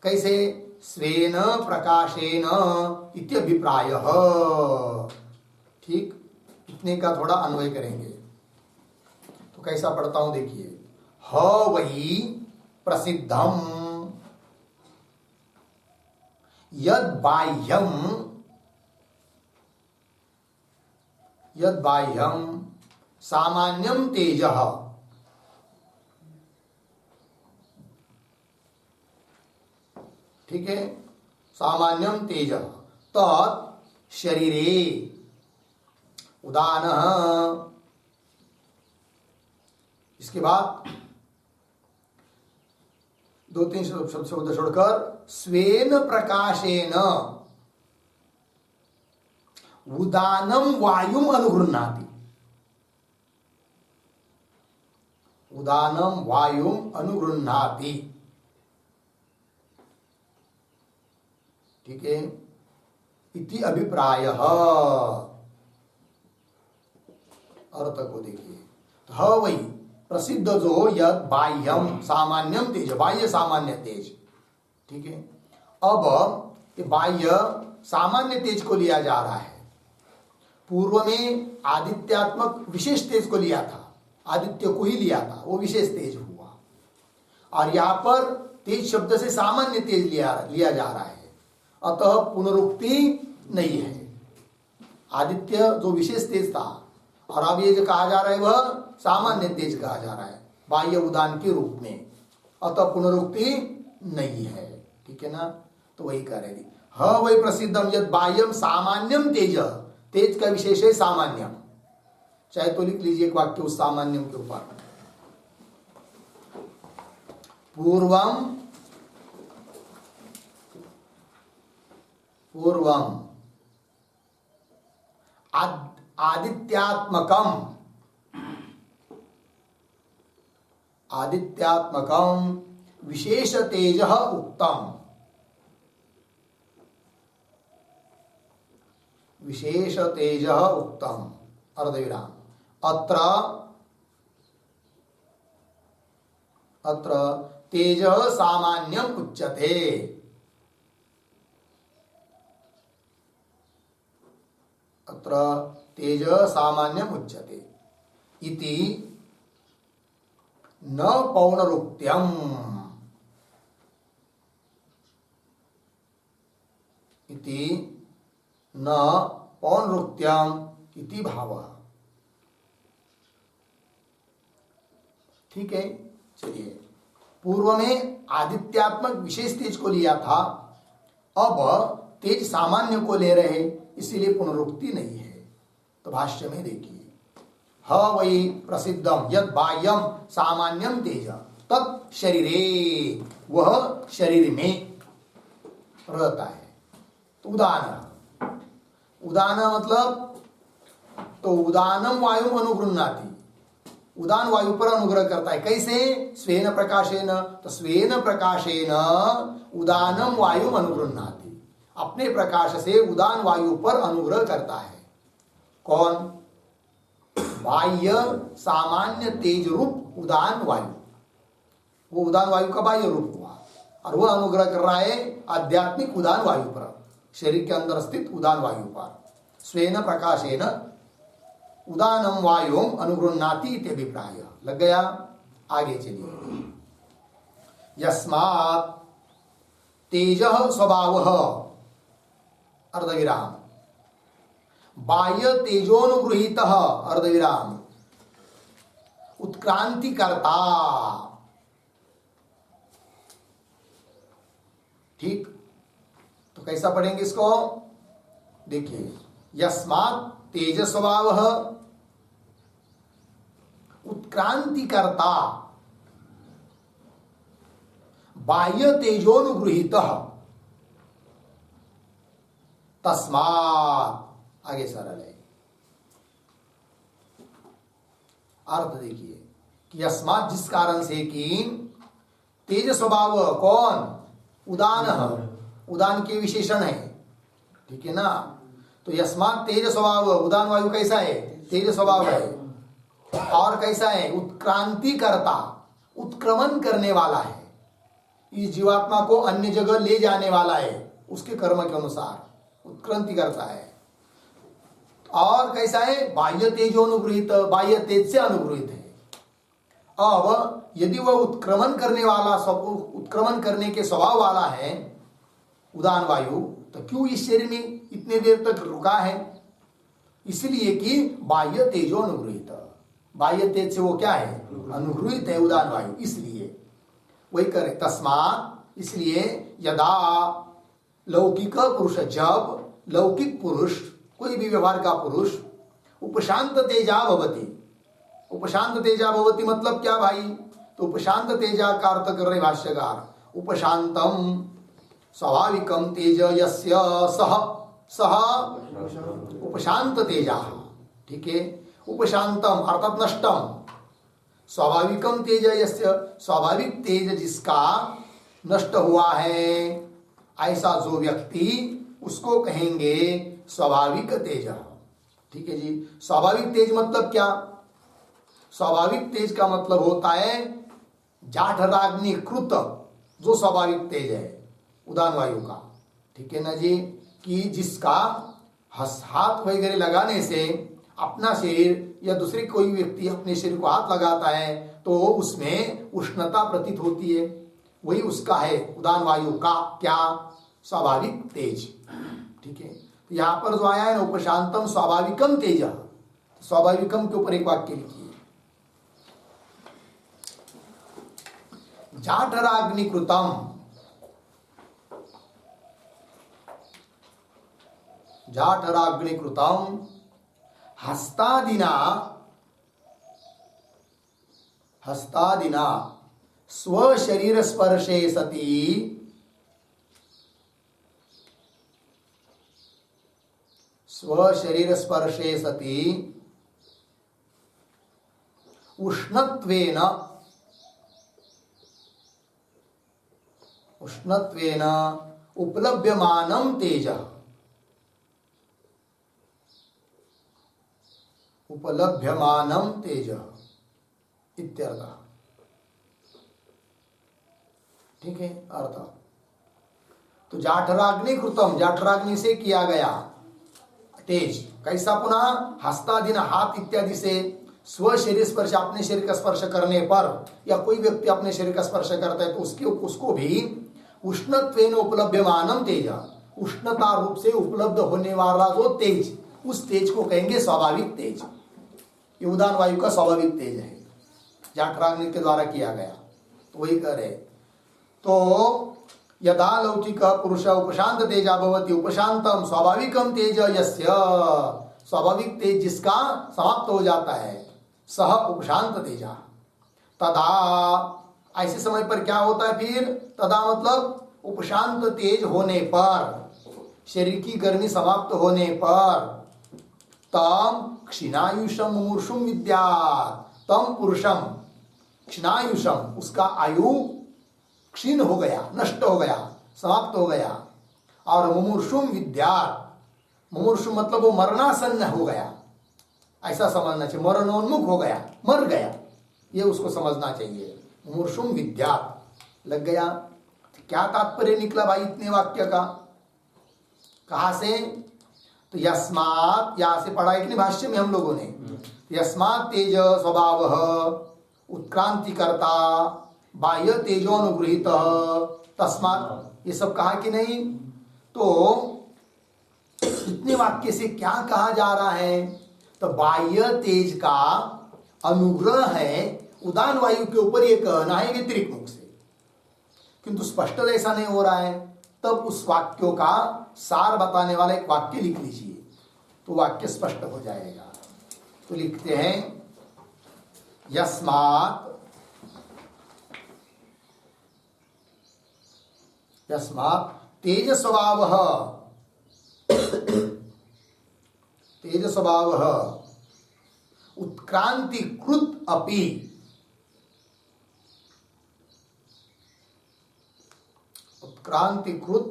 कैसे, स्वेन प्रकाशेन इत्यभिप्रायः, ठीक, इतने का थोड़ा अन्वय करेंगे तो कैसा पढ़ता हूं देखिए। ह वही प्रसिद्धम यद बाह्यम सामान्यम तेजः, ठीक है, सामान्यम तेजः तत् शरीरे उदानः, इसके बाद दो तीन शब्द छोड़कर स्वेन प्रकाशेन उदानम वायुम अनुगृह्णाति, उदानम वायुम अनुगृह्णाति, ठीक है, इति अभिप्रायः, अर्थ को देखिए। ह वही प्रसिद्ध जो यद बाह्यम सामान्यम तेज, बाह्य सामान्य तेज, ठीक है। अब ये बाह्य सामान्य तेज को लिया जा रहा है, पूर्व में आदित्यात्मक विशेष तेज को लिया था, आदित्य को ही लिया था, वो विशेष तेज हुआ, और यहाँ पर तेज शब्द से सामान्य तेज लिया जा रहा है, अतः पुनरुक्ति नहीं है। आदित्य जो विशेष तेज था और अब ये जो कहा जा रहा है वह सामान्य तेज कहा जा रहा है बाह्य उदान के रूप में, अतः पुनरुक्ति नहीं है, ठीक है ना। तो वही कह रहे थे, ह वही प्रसिद्धम यद बाह्यम सामान्यम तेज, तेज का विशेष है सामान्यम, चाहे तो लिख लीजिए एक वाक्य उस सामान्यम के ऊपर। पूर्वम पूर्वम आदित्यात्मकम आदित्यात्मकम विशेष तेजः उक्तम। विशेष तेजः उक्तम अर्धविराम। अत्र अत्र तेजः सामान्यम उच्यते। अत्र तेजः सामान्यम उच्यते इति न पौनरुक्त्यम। इति न पौनरुक्त्यम इति भावः। ठीक है, चलिए। पूर्व में आदित्यात्मक विशेष तेज को लिया था, अब तेज सामान्य को ले रहे, इसीलिए पुनरुक्ति नहीं है। तो भाष्य में देखिए, ह वै प्रसिद्धम यद बाह्यम सामान्यम तेज तत् शरीरे, वह शरीर में रहता है। तो उदान, उदान मतलब, तो उदानम वायु अनुगृह्णाति, उदान वायु पर अनुग्रह करता है। कैसे? स्वेन प्रकाशेन, तो स्वेन प्रकाशेन उदानम वायु अनुगृह्णाति, अपने प्रकाश से उदान वायु पर अनुग्रह करता है। कौन? बाह्य सामान्य तेज रूप उदान वायु, वो उदान वायु का बाह्य रूप हुआ, और वह अनुग्रह कर रहा है आध्यात्मिक उदान वायु पर, शरीर के अंदर स्थित उदान वायु पर। स्वेन प्रकाशेन उदानम वायुम अनुगृह्णाति इत्यभिप्राय। लग गया? आगे चलिए। यस्मात् तेजः स्वभावः अर्धविराम बाह्य तेजोनुगृहीतः अर्धविराम उत्क्रांति कर्ता। ठीक, तो कैसा पढ़ेंगे इसको? देखिए, यस्मात् तेज स्वभावः उत्क्रांति कर्ता बाह्य तेजोनुगृहीतः तस्मात्, आगे सरल है अर्थ। देखिए कि यस्मात् जिस कारण से कि तेज स्वभाव कौन? उदान, उदान के विशेषण है। ठीक है ना? तो यस्मात् तेज स्वभाव, उदान वायु कैसा है? तेज स्वभाव है। और कैसा है? उत्क्रांति करता, उत्क्रमण करने वाला है, इस जीवात्मा को अन्य जगह ले जाने वाला है, उसके कर्म के अनुसार उत्क्रांति करता है। और कैसा है? बाह्य तेजोनुगृहित, बाह्य तेज से अनुगृहित है। अब यदि वह उत्क्रमण करने वाला, उत्क्रमण करने के स्वभाव वाला है उदान वायु, तो क्यों इस शरीर में इतने देर तक रुका है? इसलिए कि बाह्य तेजो अनुगृहित, बाह्य तेज से वो क्या है? अनुगृहित है उदान वायु, इसलिए वही करे। तस्मात्, इसलिए यदा लौकिक पुरुष, जब लौकिक पुरुष, कोई भी व्यवहार का पुरुष उपशांत तेजा भवति, उपशांत तेजा भवति मतलब क्या भाई? तो उपशांत तेजा का अर्थ कर रहे भाष्यकार, उपशांतम स्वाभाविकम तेज यस्य सह, सह उपशांत तेजा। ठीक है, उपशांतम अर्थात नष्टम, स्वाभाविकम तेज यस्य, स्वाभाविक तेज जिसका नष्ट हुआ है, ऐसा जो व्यक्ति, उसको कहेंगे स्वाभाविक तेज। ठीक है जी। स्वाभाविक तेज मतलब क्या? स्वाभाविक तेज का मतलब होता है जाठराग्निकृत, जो स्वाभाविक तेज है उदान वायु का। ठीक है ना जी, कि जिसका हाथ वगैरह लगाने से अपना शरीर या दूसरे कोई व्यक्ति अपने शरीर को हाथ लगाता है तो उसमें उष्णता प्रतीत होती है, वही उसका है उदान वायु का क्या? स्वाभाविक तेज। ठीक है, तो यहां पर जो आया है ना उपशांतम स्वाभाविकम तेज, स्वाभाविकम के ऊपर एक वाक्य लिखिए, जाठराग्निकृतम, जाठराग्निकृतम हस्तादिना हस्तादिना स्वशरीर स्पर्शे सति स्वशरीर स्पर्शे सति उष्णत्वेन उपलभ्यमानं तेजः इत्यर्थः। ठीक है अर्थ। तो जाठराग्नि कृतम, जाठराग्नि से किया गया तेज कैसा, पुनः हस्तादीन हाथ इत्यादि से स्व शरीर स्पर्श, अपने शरीर का स्पर्श करने पर, या कोई व्यक्ति अपने शरीर का स्पर्श करता है तो उसको भी उष्णत्वेन उपलभ्यमानम तेज, उष्णता रूप से उपलब्ध होने वाला जो तेज, उस तेज को कहेंगे स्वाभाविक तेज। ये उदान वायु का स्वाभाविक तेज है, जाठराग्नि के द्वारा किया गया। तो वही कह रहे, तो यदा लौकिक पुरुष उपशांत तेजा भवति, उपशांतम स्वाभाविकम तेज यस्य, स्वाभाविक तेज जिसका समाप्त हो जाता है, सह उपशांत तेजा। तदा, ऐसे समय पर क्या होता है फिर, तदा मतलब उपशांत तेज होने पर, शरीर की गर्मी समाप्त होने पर, तम क्षीणायुषम मुमूर्षुम विद्यात्, तम पुरुषम क्षीणायुषम, उसका आयु क्षीण हो गया, नष्ट हो गया, समाप्त हो गया, और मुमूर्षुम विद्यात्, मुमूर्षु मतलब वो मरणासन्न हो गया, ऐसा समझना चाहिए, मरणोन्मुख हो गया, मर गया, ये उसको समझना चाहिए। मुमूर्षुम विद्यात् लग गया। क्या तात्पर्य निकला भाई इतने वाक्य का, कहां से, तो यस्मात्, यहां से पढ़ा है कि नहीं भाष्य में हम लोगों ने, यस्मात् तेज स्वभावः उत्क्रांतिकर्ता बाह्य तेजोनुगृहीत तस्मात्, ये सब कहा कि नहीं। तो इतने वाक्य से क्या कहा जा रहा है, तो बाह्य तेज का अनुग्रह है उदान वायु के ऊपर, ये कहना है व्यतिरिक्त मुख से, किंतु स्पष्ट ऐसा नहीं हो रहा है। तब उस वाक्यों का सार बताने वाला एक वाक्य लिख लीजिए, तो वाक्य स्पष्ट हो जाएगा। तो लिखते हैं, यस्मात्, यस्मात् तेज स्वभावः, तेज स्वभावः उत्क्रांतिकृत अपि, उत्क्रांतिकृत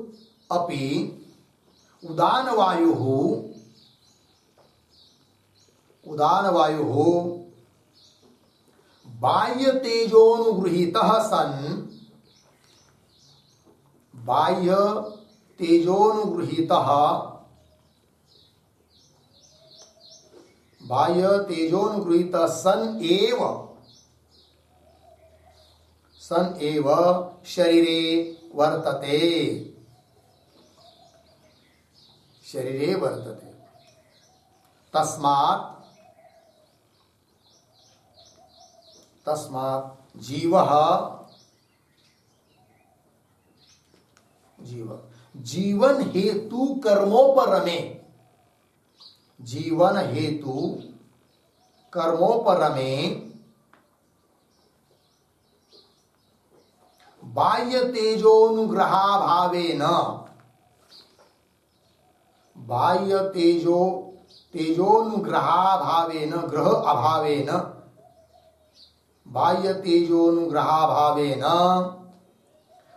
अपि उदान वायुः, उदान वायुः बाह्य तेजोनुगृहीतः सन्, बाह्य तेजोनुगृहीतः, बाह्य तेजोनुगृहीतः सन एव शरीरे वर्तते, शरीरे वर्तते। तस्मात्, तस्मात् जीवः, जीवन हेतु कर्मोपरमे, जीवन हेतु कर्मोपरमे बाह्य तेजोनुग्रहाभावेन, बाह्य तेजोनुग्रहाभावेन, ग्रह अभावेन, बाह्य तेजोनुग्रहाभावेन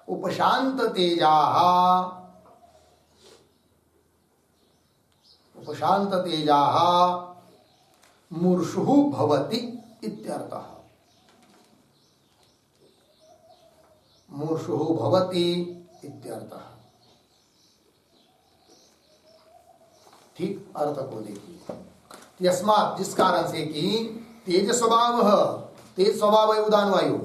उपशांत तेजाः, उपशांत तेजाः मूर्षुः भवति इत्यर्थः, मूर्षुः भवति इत्यर्थः। ठीक, अर्थ को देखिए। यस्मात्, जिस कारण से कि तेज स्वभाव, तेज स्वभाव है उदान वायु,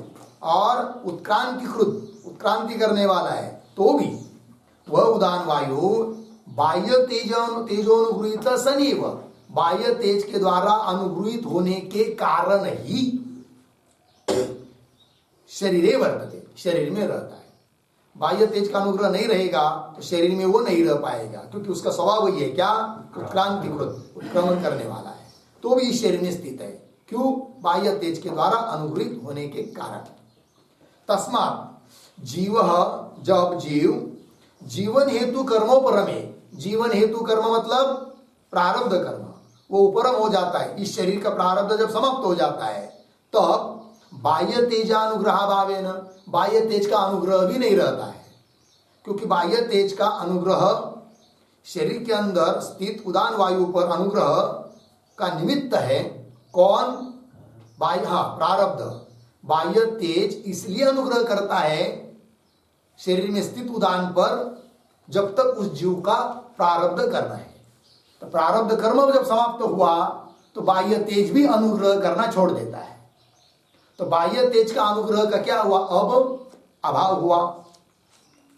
और उत्क्रांतिकृत, उत्क्रांति करने वाला है, तो भी वह उदान वायु बाह्य तेजोनुगृहीत सनीव, बाह्य तेज के द्वारा अनुगृहीत होने के कारण ही शरीरे वर्तते, शरीर में रहता है। बाह्य तेज का अनुग्रह नहीं रहेगा तो शरीर में वो नहीं रह पाएगा, क्योंकि उसका स्वभाव वही है क्या, उत्क्रांतिकृत, उत्क्रमण करने वाला है, तो भी इस शरीर में स्थित है। क्यों? बाह्य तेज के द्वारा अनुग्रहित होने के कारण। तस्मात् जीव, जब जीव जीवन हेतु कर्मों पर रमे, जीवन हेतु कर्म मतलब प्रारब्ध कर्म, वो उपरम हो जाता है। इस शरीर का प्रारब्ध जब समाप्त हो जाता है तब बाह्य तेजानुग्रह भावेन, बाह्य तेज का अनुग्रह भी नहीं रहता है, क्योंकि बाह्य तेज का अनुग्रह शरीर के अंदर स्थित उदान वायु पर अनुग्रह का निमित्त है कौन? बाह्य, प्रारब्ध। बाह्य तेज इसलिए अनुग्रह करता है शरीर में स्थित उदान पर जब तक उस जीव का प्रारब्ध करना है। तो प्रारब्ध कर्म जब समाप्त हुआ तो बाह्य तेज भी अनुग्रह करना छोड़ देता है। तो बाह्य तेज का अनुग्रह का क्या हुआ? अब अभाव हुआ।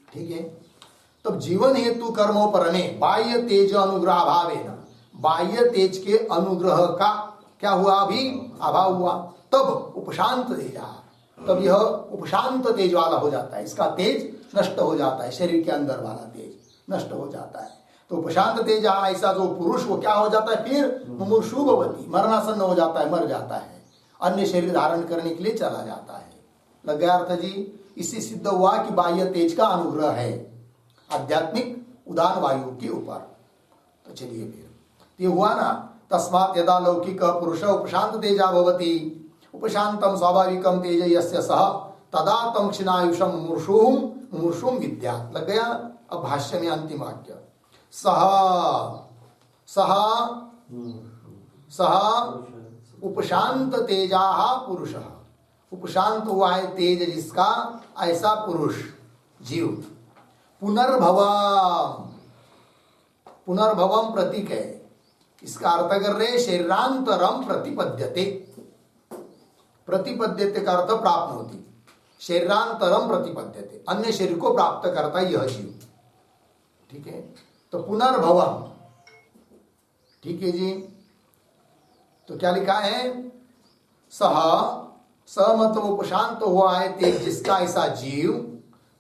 ठीक है, तब जीवन हेतु कर्मों पर में बाह्य तेज अनुग्रह अभाव है ना, बाह्य तेज के अनुग्रह का क्या हुआ? अभी अभाव हुआ। तब उपशांत तेजा, तब यह उपशांत तेज वाला हो जाता है, इसका तेज नष्ट हो जाता है, शरीर के अंदर वाला तेज नष्ट हो जाता है। तो उपशांत तेज ऐसा जो पुरुष वो क्या हो जाता है? फिर मुमूर्षु भवति, मरणासन्न हो जाता है, मर जाता है, अन्य शरीर धारण करने के लिए चला जाता है। लग गया अर्थ जी? इससे सिद्ध हुआ कि बाह्य तेज का अनुग्रह है आध्यात्मिक उदान वायु के ऊपर। तो चलिए फिर ये हुआ ना, तस्मात् यदा लौकिक पुरुष उपशांत तेजा भवति, उपशांतम स्वाभाविकम तेज यस्य सह तदा तम क्षीणायुषम मुमूर्षुम विद्यात्। लग गया? अब भाष्य में अंतिम वाक्य, सह सह सह उपशांत तेजा पुरुष, उपशांत हुआ है तेज जिसका, ऐसा पुरुष जीव, पुनर्भवम, पुनर्भवम प्रतीक है, इसका अर्थ कर रहे शरीरांतरम प्रतिपद्यते, प्रतिपद्यते का अर्थ प्राप्त होती, शरीरांतरम प्रतिपद्यते, अन्य शरीर को प्राप्त करता यह जीव। ठीक है, तो पुनर्भवम, ठीक है जी। तो क्या लिखा है? सह, स मतलब उपशांत हुआ है तेज जिसका, ऐसा जीव,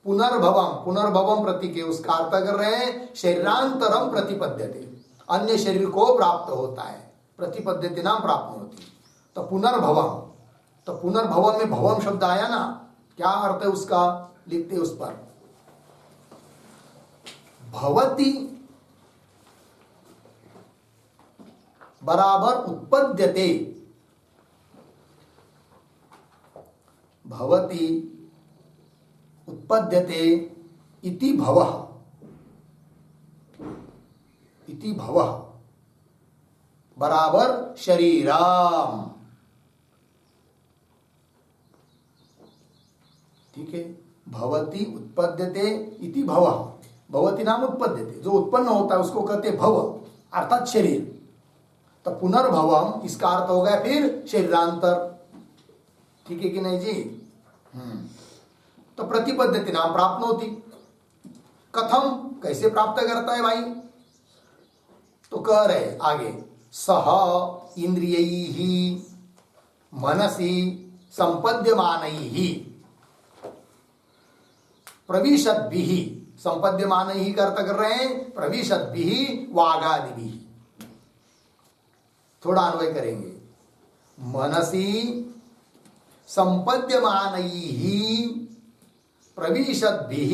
पुनर्भवम, पुनर्भवम प्रतीक है, उसका अर्थ कर रहे हैं शरीरांतरम प्रतिपद्यते, अन्य शरीर को प्राप्त होता है, प्रतिपद्यते नाम प्राप्त होती। तो पुनर्भवम, तो पुनर्भवम में भवम शब्द आया ना, क्या अर्थ है उसका? लिखते उस पर, भवति बराबर उत्पद्यते, भवति उत्पद्यते इति भवः, इति भवः बराबर शरीराम। ठीक है, भवति उत्पद्यते इति भवः, भवति नाम उत्पद्यते, जो उत्पन्न होता है उसको कहते भव अर्थात शरीर। तो पुनर्भवम इसका अर्थ हो गया फिर शरीरांतर। ठीक है कि नहीं जी? तो प्रतिपद्यते नाम प्राप्त होती, कथम, कैसे प्राप्त करता है भाई? तो कह रहे आगे, सह इंद्रियैहि मनसि संपद्यमानैहि प्रविशद्भिः, संपद्यमानैहि का अर्थ कर रहे हैं प्रविशद्भिः वागादिभिः। थोड़ा अन्वय करेंगे, मनसि संपद्यमानैहि प्रविशद्भिः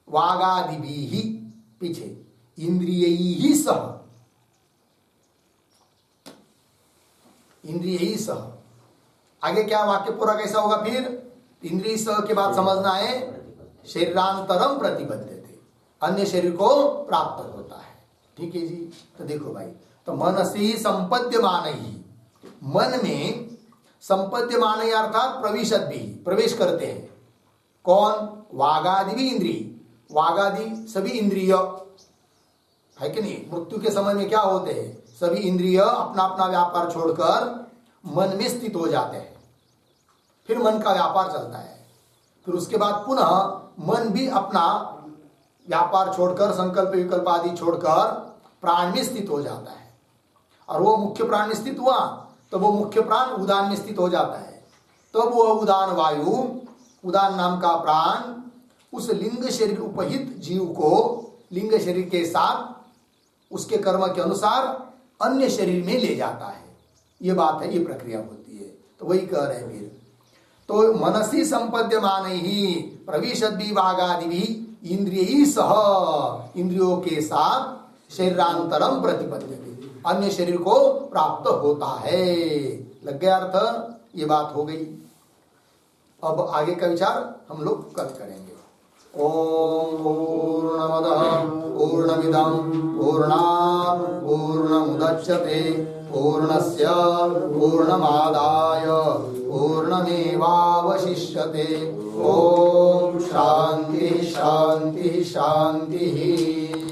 वागादिभिः, पीछे इंद्रियैहि सह, इंद्रियैहि सह, आगे क्या वाक्य पूरा कैसा होगा फिर? इंद्रिय सह के बाद समझना है शरीरांतरम प्रतिपद्यते, अन्य शरीर को प्राप्त होता है। ठीक है जी? तो देखो भाई, तो मनसि संपद्यमानैहि, मन में संपद्यमानैहि अर्थात प्रविशद्भिः, प्रवेश करते हैं कौन? वागादि भी इंद्रिय, वागादि सभी इंद्रिय है कि नहीं? मृत्यु के समय में क्या होते हैं? सभी इंद्रिय अपना अपना व्यापार छोड़कर मन में स्थित हो जाते हैं, फिर मन का व्यापार चलता है, फिर उसके बाद पुनः मन भी अपना व्यापार छोड़कर, संकल्प विकल्प आदि छोड़कर प्राण में स्थित हो जाता है, और वो मुख्य प्राण में स्थित हुआ तो वो मुख्य प्राण उदान में स्थित हो जाता है। तब वो उदान वायु, उदान नाम का प्राण उस लिंग शरीर उपहित जीव को लिंग शरीर के साथ उसके कर्म के अनुसार अन्य शरीर में ले जाता है। ये बात है, ये प्रक्रिया होती है। तो वही कह रहे हैं फिर, तो मनसी संपद्यमान ही प्रविशद्भि वागादि भी इंद्रिय सह, इंद्रियों के साथ शरीरांतरम प्रतिपद्यते, अन्य शरीर को प्राप्त होता है। लग गया अर्थ? ये बात हो गई। अब आगे का विचार हम लोग कल करेंगे। ओम पूर्णमदः पूर्णमिदं पूर्णात् पूर्णमुदच्यते पूर्णस्य पूर्णमादाय पूर्णमेवावशिष्यते। ओम शांति शांति शांति।